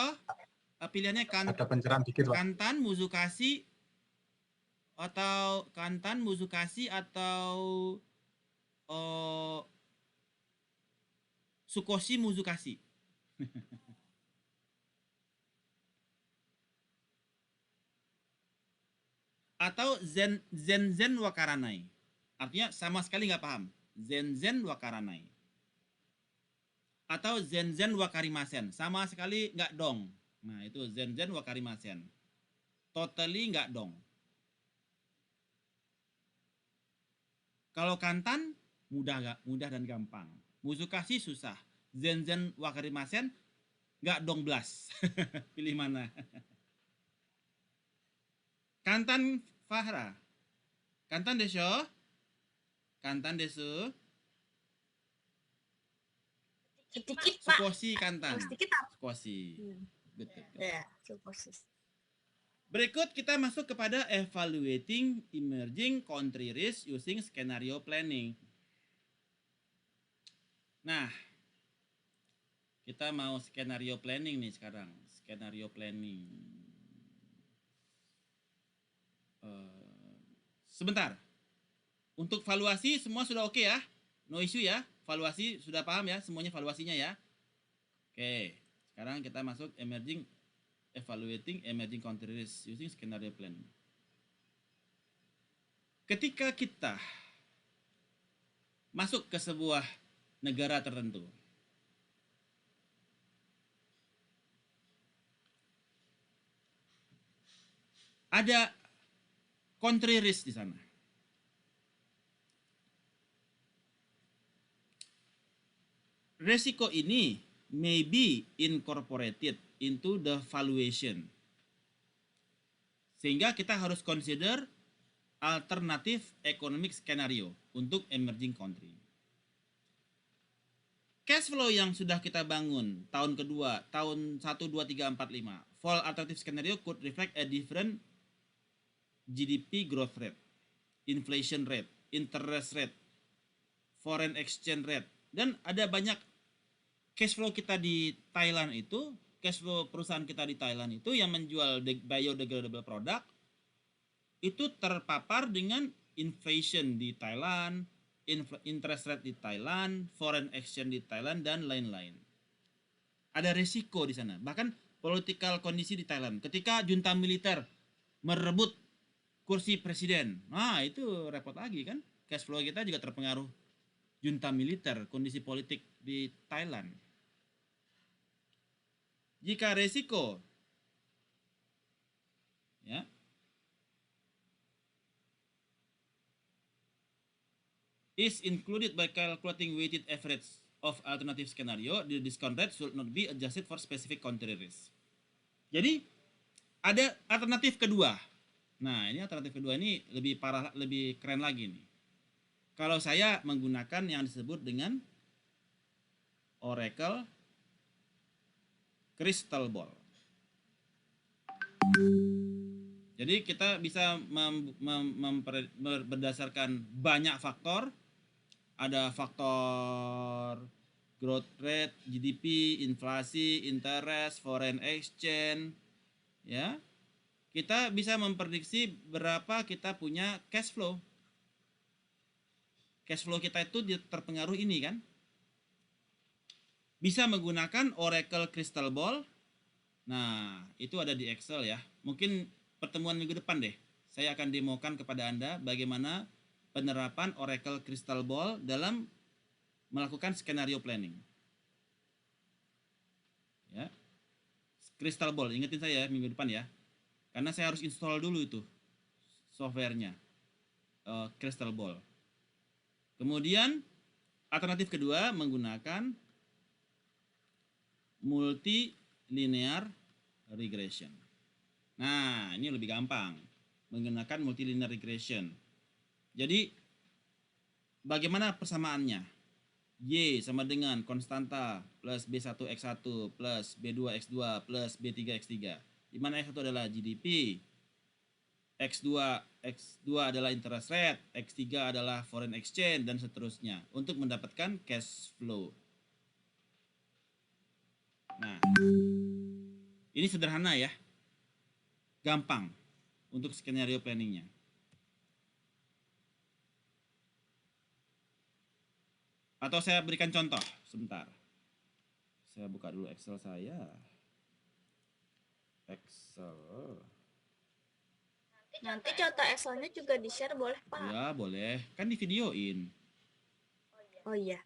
Pilihannya Ada pencerahan dikit, Pak. Kantan, Muzukasi atau Sukoshi Muzukasi. Atau Zen Wakaranai. Artinya sama sekali nggak paham. Zen Wakaranai. Atau Zen Wakarimasen. Sama sekali nggak dong. Nah, itu Zen Wakarimasen. Totally nggak dong. Kalau Kantan, mudah dan gampang. Muzukasi susah. Zen Wakarimasen, nggak dong blas. Pilih mana? Kantan Fahra. Kantan Desyo. Kantan Desu. Sedikit, Pak. Sukoshi Kantan. Sedikit apa? Sukoshi. Betul. Ya, sukosis. Berikut kita masuk kepada evaluating emerging country risk using scenario planning. Nah, kita mau skenario planning nih sekarang. Skenario planning. Sebentar. Untuk valuasi semua sudah oke ya? No issue ya? Valuasi sudah paham ya? Semuanya valuasinya ya? Oke. Sekarang kita masuk evaluating emerging country risk using scenario planning. Ketika kita masuk ke sebuah negara tertentu, ada country risk di sana. Resiko ini may be incorporated into the valuation. Sehingga kita harus consider alternative economic scenario untuk emerging country. Cash flow yang sudah kita bangun tahun kedua, tahun 1, 2, 3, 4, 5. For alternative scenario could reflect a different GDP growth rate, inflation rate, interest rate, foreign exchange rate. Dan ada banyak cash flow kita di Thailand itu, cash flow perusahaan kita di Thailand itu yang menjual biodegradable product itu terpapar dengan inflation di Thailand, interest rate di Thailand, foreign exchange di Thailand, dan lain-lain. Ada risiko di sana. Bahkan political kondisi di Thailand. Ketika junta militer merebut kursi presiden, nah itu repot lagi kan. Cash flow kita juga terpengaruh junta militer, kondisi politik di Thailand. Jika resiko ya is included by calculating weighted average of alternative scenario, the discount rate should not be adjusted for specific country risk. Jadi ada alternatif kedua. Nah, ini alternatif kedua ini lebih parah, lebih keren lagi nih. Kalau saya menggunakan yang disebut dengan Oracle Crystal Ball. Jadi kita bisa berdasarkan banyak faktor Ada faktor growth rate, GDP, inflasi, interest, foreign exchange, ya. Kita bisa memprediksi berapa kita punya cash flow. Cash flow kita itu terpengaruh ini kan. Bisa menggunakan Oracle Crystal Ball. Nah, itu ada di Excel ya. Mungkin pertemuan minggu depan deh. Saya akan demokan kepada Anda bagaimana penerapan Oracle Crystal Ball dalam melakukan skenario planning. Ya. Crystal Ball, ingetin saya minggu depan ya. Karena saya harus install dulu itu softwarenya. Crystal Ball. Kemudian alternatif kedua menggunakan multilinear regression. Nah, ini lebih gampang menggunakan multilinear regression. Jadi bagaimana persamaannya? Y sama dengan konstanta plus B1X1 plus B2X2 plus B3X3. Di mana X1 adalah GDP, X2 adalah interest rate, X3 adalah foreign exchange, dan seterusnya untuk mendapatkan cash flow. Nah, ini sederhana ya, gampang untuk skenario planningnya. Atau saya berikan contoh sebentar. Saya buka dulu Excel saya. Excel. Nanti contoh Excelnya juga di-share boleh, Pak? Ya, boleh. Kan di videoin. Oh iya.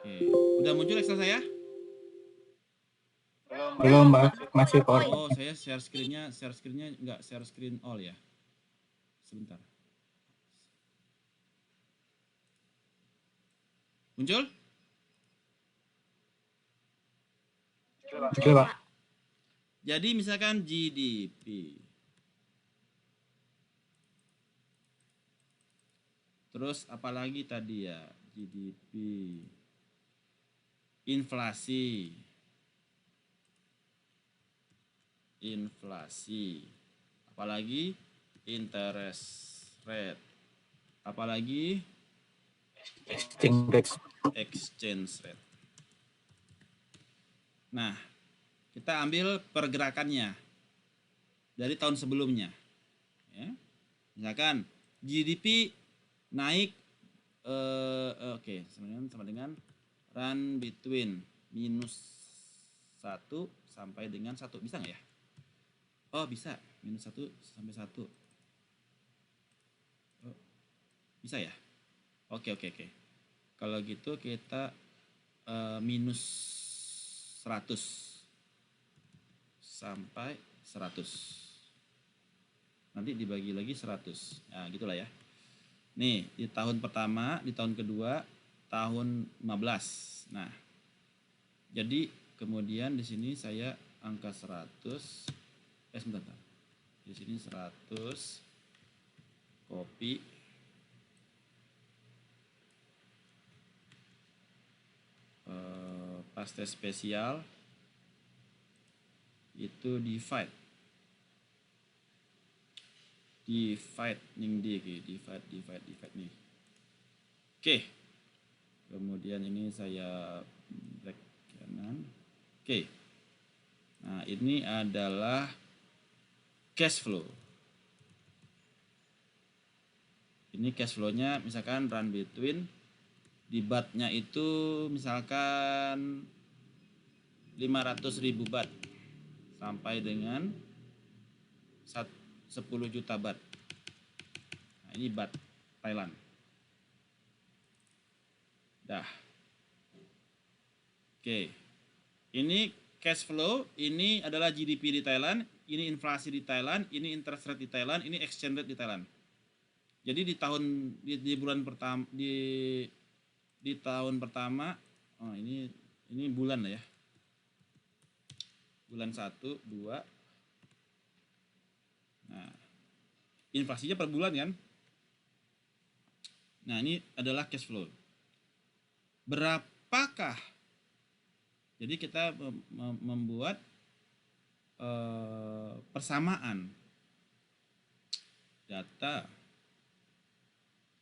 Oke. Udah muncul Excel saya? Belum, Mbak. Masih Oh, PowerPoint. Oh, saya share screen-nya enggak share screen all ya. Sebentar. Muncul? Oke, Pak. Jadi misalkan GDP. Terus apalagi tadi ya? GDP. Inflasi. Apalagi interest rate. Apalagi exchange rate. Nah, kita ambil pergerakannya dari tahun sebelumnya. Ya. Misalkan GDP naik, sama dengan run between -1 sampai dengan 1. Bisa nggak ya? Oh, bisa. -1 sampai 1. Oh, bisa ya? Oke. Kalau gitu kita minus 100 sampai 100. Nanti dibagi lagi 100. Nah, gitulah ya. Nih, di tahun pertama, di tahun kedua, tahun 15. Nah, jadi kemudian di sini saya angka 100. Sebentar. Di sini 100. Copy. Paste spesial. Itu divide ning divide nih. Oke. Kemudian ini saya break kanan. Oke. Nah, ini adalah cash flow. Ini cash flow-nya misalkan run between, di bat-nya itu misalkan 500.000 bat sampai dengan 10 juta bat. Nah, ini bat Thailand. Dah. Oke. Ini cash flow, ini adalah GDP di Thailand, ini inflasi di Thailand, ini interest rate di Thailand, ini exchange rate di Thailand. Jadi di bulan pertama di tahun pertama, oh ini bulan lah ya. Bulan 1, 2. Nah, inflasinya per bulan kan. Nah, ini adalah cash flow. Berapakah? Jadi kita membuat persamaan data.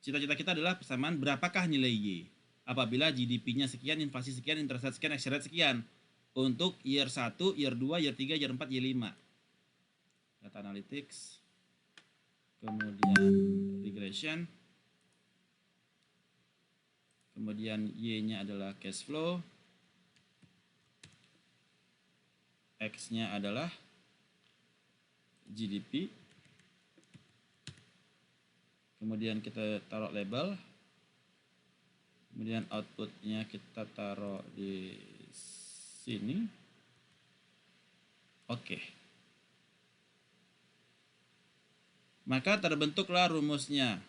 Cita-cita kita adalah persamaan berapakah nilai Y. apabila GDP-nya sekian, inflasi sekian, interest rate sekian, exchange rate sekian. Untuk year 1, year 2, year 3, year 4, year 5. Data analytics. Kemudian regression. Kemudian Y-nya adalah cash flow. X-nya adalah GDP. Kemudian kita taruh label. Kemudian outputnya kita taruh di sini. Oke. Maka terbentuklah rumusnya.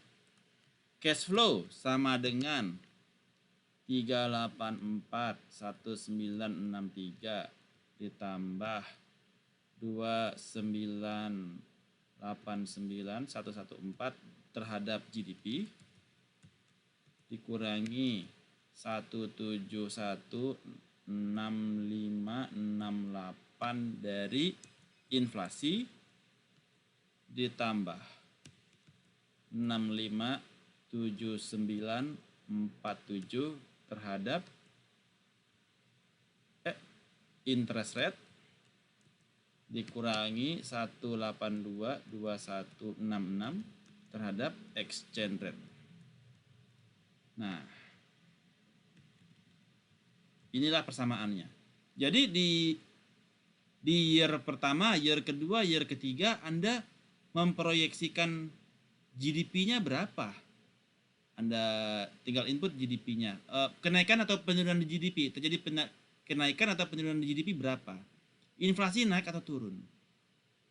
Cash flow sama dengan 3841963 ditambah 2989114 terhadap GDP dikurangi 1716568 dari inflasi ditambah 657947 terhadap interest rate dikurangi 1822166 terhadap exchange rate. Nah, inilah persamaannya. Jadi di year pertama, year kedua, year ketiga Anda memproyeksikan GDP-nya berapa? Anda tinggal input GDP-nya. Kenaikan atau penurunan di GDP, terjadi kenaikan atau penurunan di GDP berapa? Inflasi naik atau turun?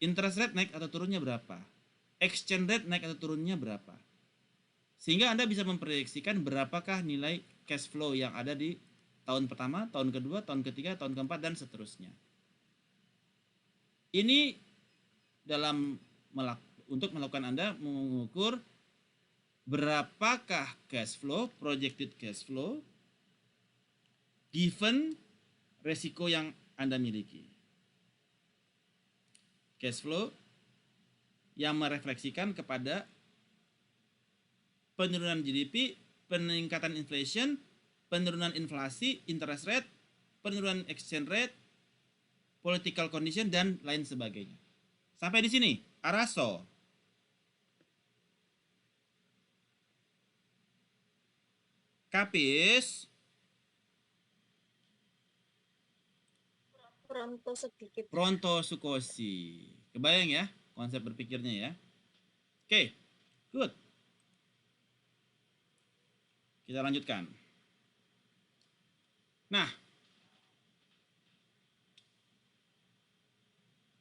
Interest rate naik atau turunnya berapa? Exchange rate naik atau turunnya berapa? Sehingga Anda bisa memproyeksikan berapakah nilai cash flow yang ada di tahun pertama, tahun kedua, tahun ketiga, tahun keempat, dan seterusnya. Ini untuk melakukan Anda mengukur berapakah cash flow, projected cash flow, given resiko yang Anda miliki. Cash flow yang merefleksikan kepada penurunan GDP, peningkatan inflation, penurunan inflasi, interest rate, penurunan exchange rate, political condition, dan lain sebagainya. Sampai di sini, Araso. Kapis? Pronto sedikit. Pronto sukosi. Kebayang ya konsep berpikirnya ya. Oke, good. Kita lanjutkan. Nah,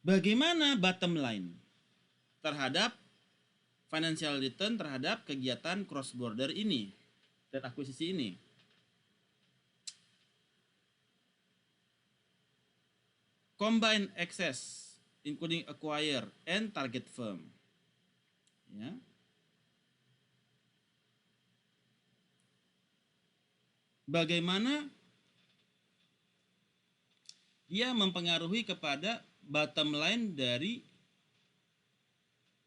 bagaimana bottom line terhadap financial return terhadap kegiatan cross border ini dan akuisisi ini? Combine access including acquire and target firm. Ya. Bagaimana dia mempengaruhi kepada bottom line dari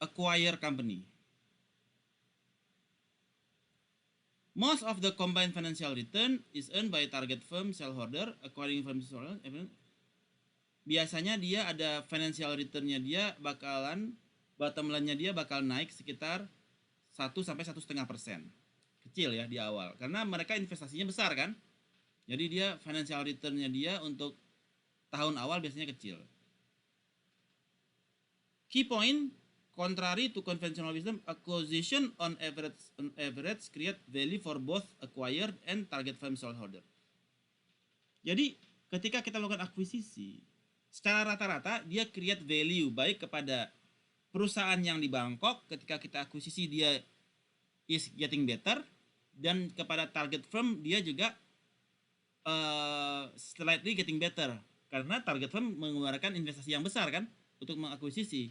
acquire company. Most of the combined financial return is earned by target firm shareholder, acquiring firm shareholder. Biasanya dia ada financial return-nya dia bakalan, bottom line-nya dia bakal naik sekitar 1-1,5%. Kecil ya di awal, karena mereka investasinya besar kan. Jadi dia financial return-nya dia untuk tahun awal biasanya kecil. Key point, contrary to conventional wisdom, acquisition on average create value for both acquired and target firm shareholder. Jadi ketika kita melakukan akuisisi, secara rata-rata dia create value baik kepada perusahaan yang di Bangkok ketika kita akuisisi dia is getting better, dan kepada target firm dia juga slightly getting better karena target firm mengeluarkan investasi yang besar kan untuk mengakuisisi.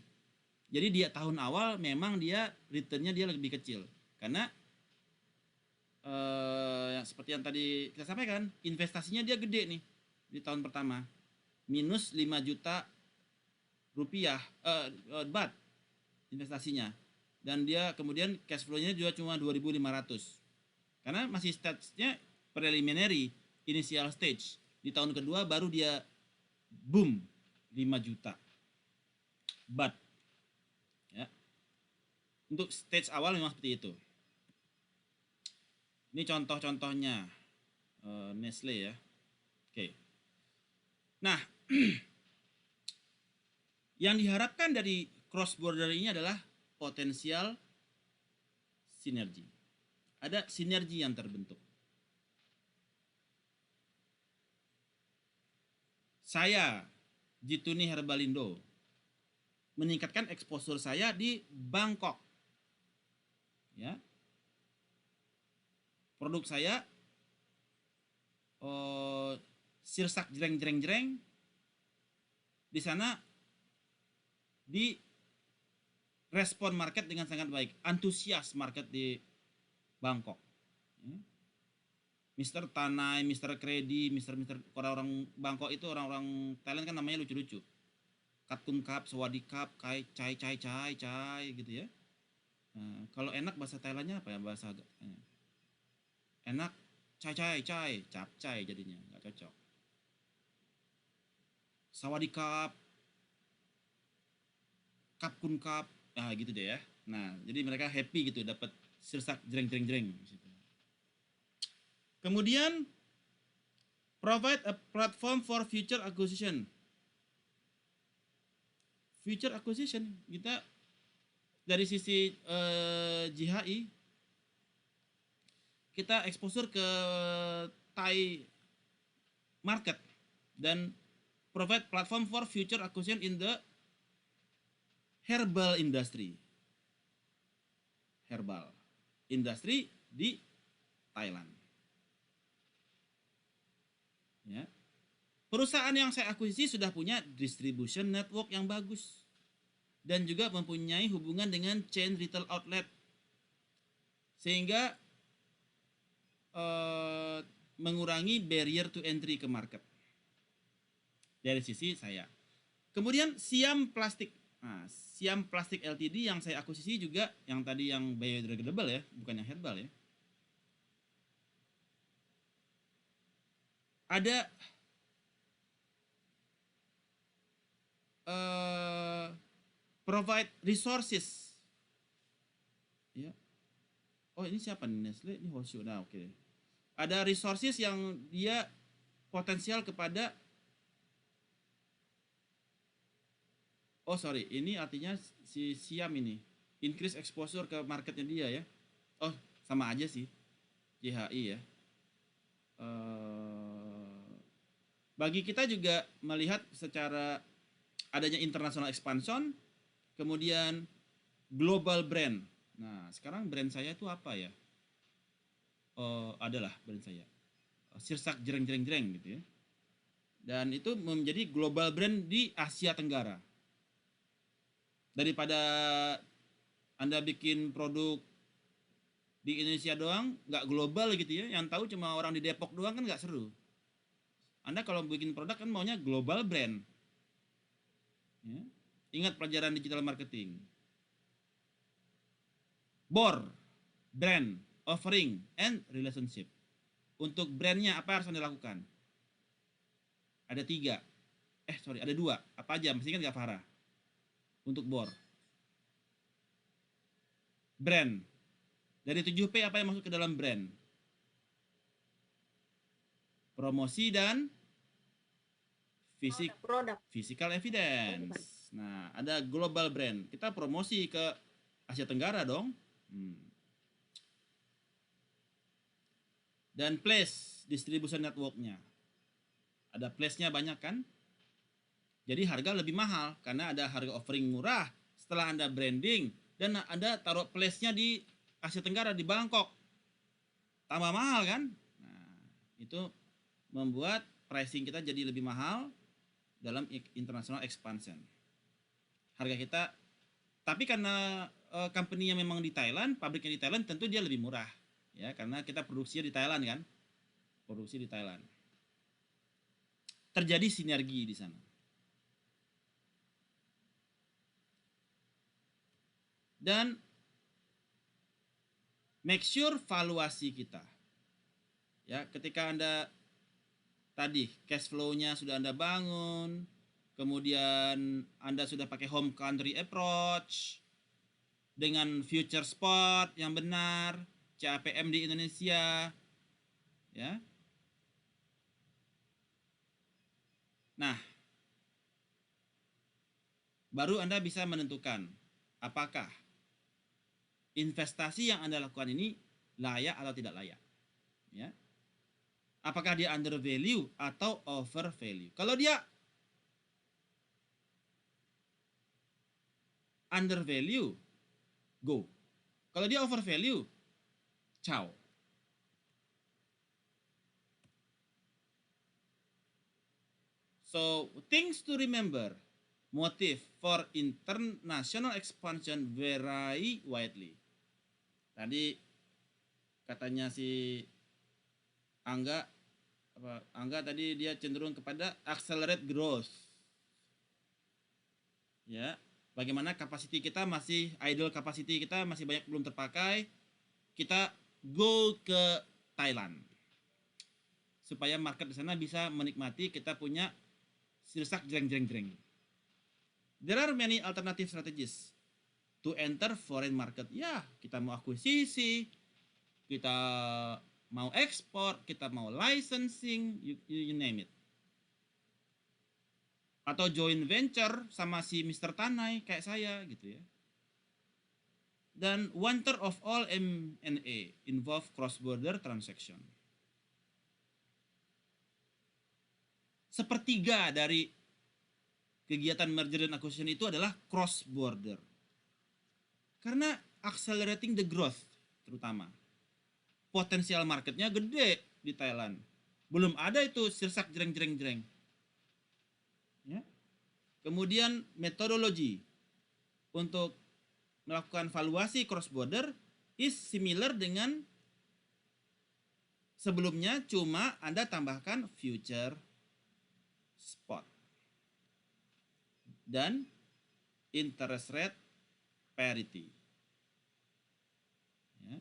Jadi dia tahun awal memang dia return-nya dia lebih kecil karena seperti yang tadi kita sampaikan, investasinya dia gede nih di tahun pertama. Minus 5 juta rupiah baht investasinya, dan dia kemudian cash flow-nya juga cuma 2.500 karena masih statusnya preliminary initial stage. Di tahun kedua baru dia boom 5 juta baht. Ya. Untuk stage awal memang seperti itu. Ini contoh-contohnya Nestle ya. Oke. Nah, yang diharapkan dari cross border ini adalah potensial sinergi. Ada sinergi yang terbentuk. Saya, Jituni Herbalindo, meningkatkan exposure saya di Bangkok. Ya. Produk saya sirsak jreng di sana di respon market dengan sangat baik, antusias market di Bangkok. Ya. Mr. Tanai, Mr. Kredi, Mr. orang-orang Bangkok itu orang-orang Thailand kan namanya lucu-lucu. Katun Kap, Sawadi Kap, Kai, Cai gitu ya. Nah, kalau enak bahasa Thailandnya apa ya bahasa agaknya? Enak Cai, capcai jadinya, nggak cocok. Sawadi Kap, Kapkun Kap, gitu deh ya. Nah, jadi mereka happy gitu dapat sirsak jreng. Kemudian provide a platform for future acquisition. Future acquisition kita dari sisi JHI kita exposure ke Thai market dan provide platform for future acquisition in the herbal industry. Herbal industry di Thailand. Ya. Perusahaan yang saya akuisisi sudah punya distribution network yang bagus dan juga mempunyai hubungan dengan chain retail outlet sehingga mengurangi barrier to entry ke market dari sisi saya. Kemudian Siam Plastik. Nah, Siam Plastik Ltd yang saya akuisisi juga yang tadi yang biodegradable ya, bukan yang herbal ya. Ada provide resources ya. Oh ini siapa nih? Nestle, ini Hoshu. Nah oke. Ada resources yang dia potensial kepada ini artinya si Siam ini increase exposure ke marketnya dia ya. Oh sama aja sih JHI ya. Bagi kita juga melihat secara adanya international expansion, kemudian global brand. Nah, sekarang brand saya itu apa ya? Adalah brand saya. Sirsak jreng gitu ya. Dan itu menjadi global brand di Asia Tenggara. Daripada Anda bikin produk di Indonesia doang, nggak global gitu ya. Yang tahu cuma orang di Depok doang kan nggak seru. Anda kalau bikin produk kan maunya global brand. Ya. Ingat pelajaran digital marketing. BOR, brand, offering, and relationship. Untuk brandnya apa harus Anda lakukan? Ada 3. Ada 2. Apa aja? Mesti kan nggak Farah. Untuk BOR. Brand. Dari 7P apa yang masuk ke dalam brand? Promosi dan physical evidence. Nah, ada global brand. Kita promosi ke Asia Tenggara dong. Dan place distribution networknya. Ada place-nya banyak kan? Jadi harga lebih mahal karena ada harga offering murah setelah Anda branding dan Anda taruh place-nya di Asia Tenggara di Bangkok. Tambah mahal kan? Nah, itu membuat pricing kita jadi lebih mahal dalam international expansion. Harga kita, tapi karena company-nya memang di Thailand, pabriknya di Thailand, tentu dia lebih murah. Ya, karena kita produksinya di Thailand kan. Produksi di Thailand. Terjadi sinergi di sana. Dan make sure valuasi kita Ya, ketika Anda tadi cash flow-nya sudah Anda bangun, kemudian Anda sudah pakai home country approach dengan future spot yang benar, CAPM di Indonesia, ya. Nah, baru Anda bisa menentukan apakah investasi yang Anda lakukan ini layak atau tidak layak, ya. Apakah dia under value atau over value. Kalau dia under value, go. Kalau dia over value, ciao. So, things to remember. Motive for international expansion vary widely. Tadi katanya si Angga tadi dia cenderung kepada accelerate growth. Ya, bagaimana capacity kita masih idle capacity kita masih banyak belum terpakai. Kita go ke Thailand. Supaya market di sana bisa menikmati kita punya sirsak jreng. There are many alternative strategies to enter foreign market. Ya, kita mau akuisisi, kita mau ekspor, kita mau licensing, you name it. Atau joint venture sama si Mr. Tanai kayak saya gitu ya. Dan one third of all M&A involve cross-border transaction. Sepertiga dari kegiatan merger dan acquisition itu adalah cross-border. Karena accelerating the growth terutama. Potensial marketnya gede di Thailand. Belum ada itu sirsak jreng. Ya. Kemudian metodologi untuk melakukan valuasi cross border is similar dengan sebelumnya, cuma Anda tambahkan future spot dan interest rate parity. Ya.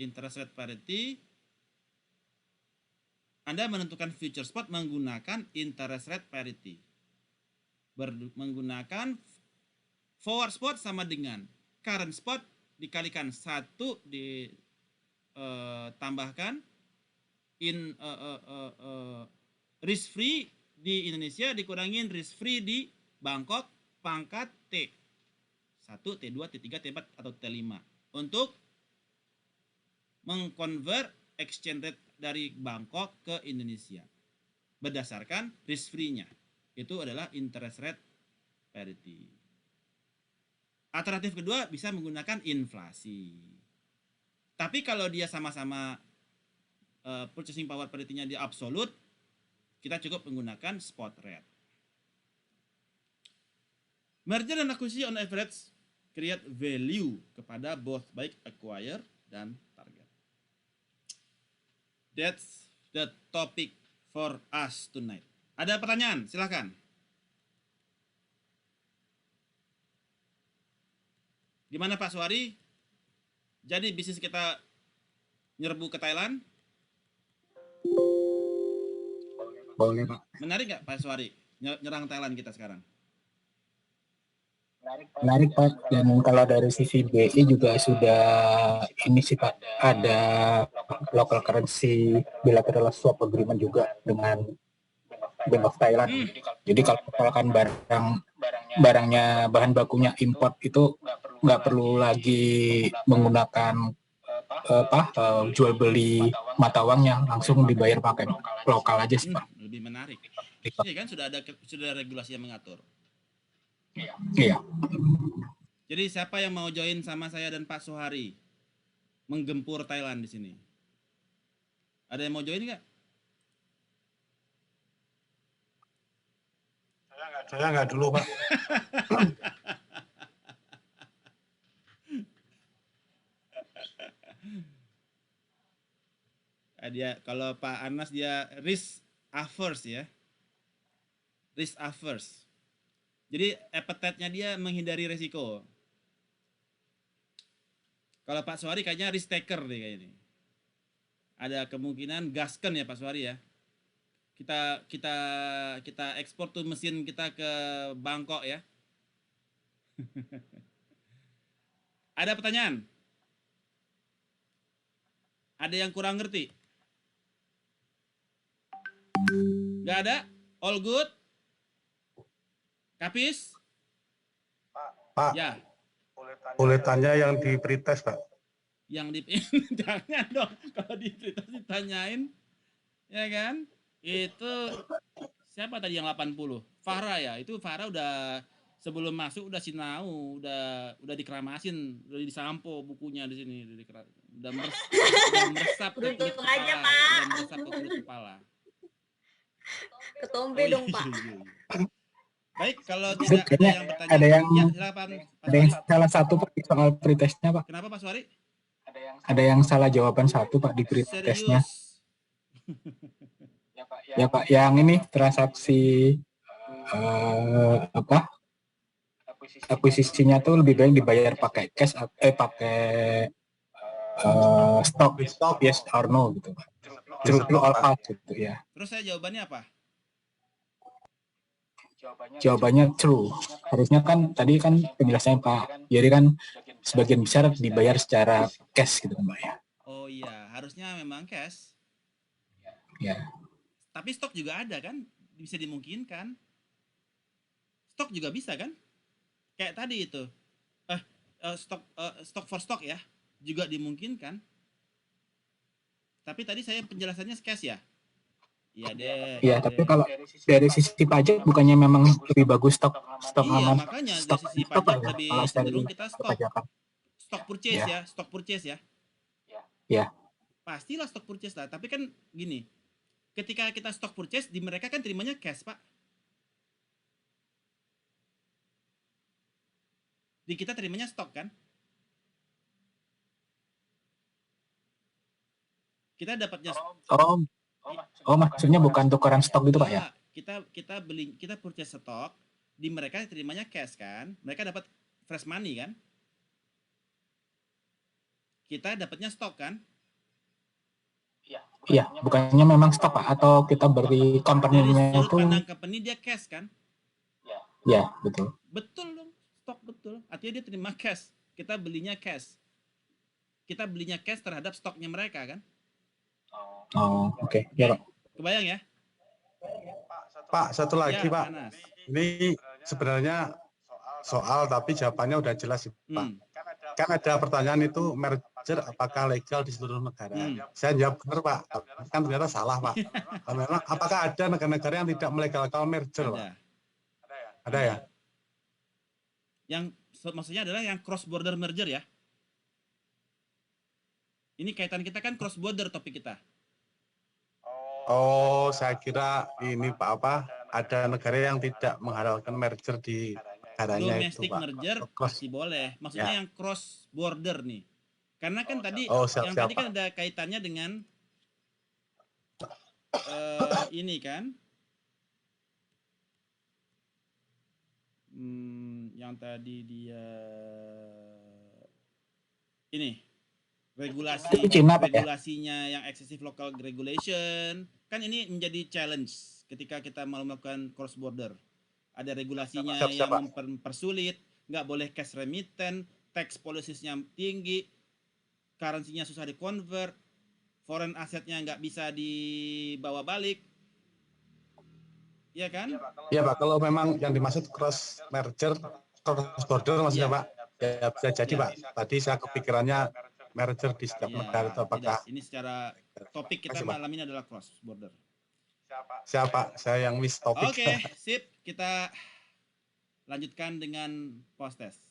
Interest rate parity, Anda menentukan future spot menggunakan interest rate parity. Menggunakan forward spot sama dengan current spot dikalikan 1 ditambahkan risk free di Indonesia dikurangin risk free di Bangkok pangkat T. 1, T2, T3, T4 atau T5 untuk mengkonvert exchange rate dari Bangkok ke Indonesia berdasarkan risk free-nya. Itu adalah interest rate parity. Alternatif kedua bisa menggunakan inflasi. Tapi kalau dia sama-sama purchasing power parity-nya di absolute, kita cukup menggunakan spot rate. Merger dan acquisition on average create value kepada both baik acquire dan target. That's the topic for us tonight. Ada pertanyaan? Silahkan. Gimana Pak Suwari? Jadi bisnis kita nyerbu ke Thailand? Boleh, Pak. Menarik nggak Pak Suwari? Nyerang Thailand kita sekarang? Menarik, Pak. Dan kalau dari sisi BI juga sudah ini sih, Pak, ada local currency bilateral swap agreement juga dengan Bank of Thailand. Jadi kalau misalkan barangnya bahan bakunya import itu nggak perlu lagi menggunakan jual beli mata uangnya, langsung dibayar pakai lokal aja sih, Pak. Lebih menarik. Iya kan sudah ada regulasi yang mengatur. Iya. Jadi siapa yang mau join sama saya dan Pak Suhari menggempur Thailand di sini? Ada yang mau join nggak? Saya nggak dulu, Pak. Dia kalau Pak Anas dia risk averse ya. Risk averse. Jadi appetite-nya dia menghindari resiko. Kalau Pak Suhari kayaknya risk taker deh kayaknya. Ada kemungkinan gasken ya Pak Suari ya. Kita ekspor tuh mesin kita ke Bangkok ya. Ada pertanyaan? Ada yang kurang ngerti? Nggak ada? All good? Kapis? Pak, Ya. boleh tanya yang di pretest, Pak. Yang di jangan dong kalau di Twitter ditanyain, ya kan? Itu siapa tadi yang 80? Farah ya. Itu Farah udah sebelum masuk udah sinau, udah dikeramasin, udah disampo bukunya di sini, udah meresap ke kulit Beruntung aja, kepala, Pak. udah meresap ke kulit kepala. Ketombe Oh, dong, iya, Pak. iya, iya. Baik, kalau Itu tidak ada kayaknya yang bertanya, ada yang ya silakan Pak ada yang Suari. salah satu Pak di soal pretestnya Pak. Kenapa Pak Suari? Ada yang salah jawaban satu Pak di pretestnya. Serius. Ya Pak, yang ini transaksi apa? Akuisisinya tuh lebih baik dibayar pakai cash pakai stok, yes or no gitu Pak. True or false gitu ya. Terus saya jawabannya apa? Jawabannya true. Harusnya kan tadi kan penjelasannya Pak Yeri kan sebagian besar dibayar secara cash gitu Pak ya. Oh iya, harusnya memang cash. Ya. Tapi stok juga ada kan? Bisa dimungkinkan. Stok juga bisa kan? Kayak tadi itu. Stok for stock ya. Juga dimungkinkan. Tapi tadi saya penjelasannya cash ya. Iya deh. Iya, tapi kalau dari sisi pajak bukannya memang lebih bagus stok Iya, aman. makanya Stok dari sisi stok pajak ya, lebih kalau dari cenderung kita stok perpajakan. purchase Ya. ya, stok purchase ya. Ya. Pastilah stok purchase lah, tapi kan gini. Ketika kita stok purchase di mereka kan terimanya cash, Pak. Di kita terimanya stok kan? Kita dapatnya Maksudnya bukan tukaran stok gitu Pak ya? Kita purchase stok, di mereka terimanya cash kan? Mereka dapat fresh money kan? Kita dapatnya stok kan? Iya, bukannya memang stok Pak atau kita beri Dari company-nya sudut itu? pandang company dia cash kan? Ya, betul. Betul dong, stok betul. Artinya dia terima cash. Kita belinya cash. Kita belinya cash terhadap stoknya mereka kan? Oh, oke. Ya, Pak. Kebayang ya? Pak, satu lagi, Ya, Pak. Anas. Ini sebenarnya soal, tapi jawabannya udah jelas, Pak. Kan ada pertanyaan itu, merger apakah legal di seluruh negara? Saya jawab benar, Pak. Kan ternyata salah, Pak. Memang, apakah ada negara-negara yang tidak melegalkan merger, Pak? Ada ya? Yang maksudnya adalah yang cross border merger ya. Ini kaitan kita kan cross border topik kita. Oh, saya kira ini Pak ada negara yang tidak menghalalkan merger di negaranya itu, Domestic Pak. merger masih boleh. Maksudnya yang cross border nih. Karena kan tadi tadi kan ada kaitannya dengan ini kan. Yang tadi dia ini regulasinya yang excessive local regulation kan ini menjadi challenge ketika kita mau melakukan cross border. Ada regulasinya yang mempersulit, nggak boleh cash remittance, tax policies-nya tinggi, currency-nya susah di-convert, foreign asset-nya nggak bisa dibawa balik. Iya kan? Iya Pak, kalau memang yang dimaksud cross merger, cross border maksudnya Pak, ya bisa jadi Pak. Tadi saya kepikirannya merger di setiap negara itu apakah? Tidak. Ini secara topik kita malam ini adalah cross border. Siapa? Saya yang miss topik. Oke, sip. Kita lanjutkan dengan post test.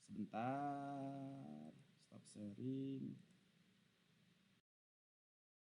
Sebentar. Stop sharing.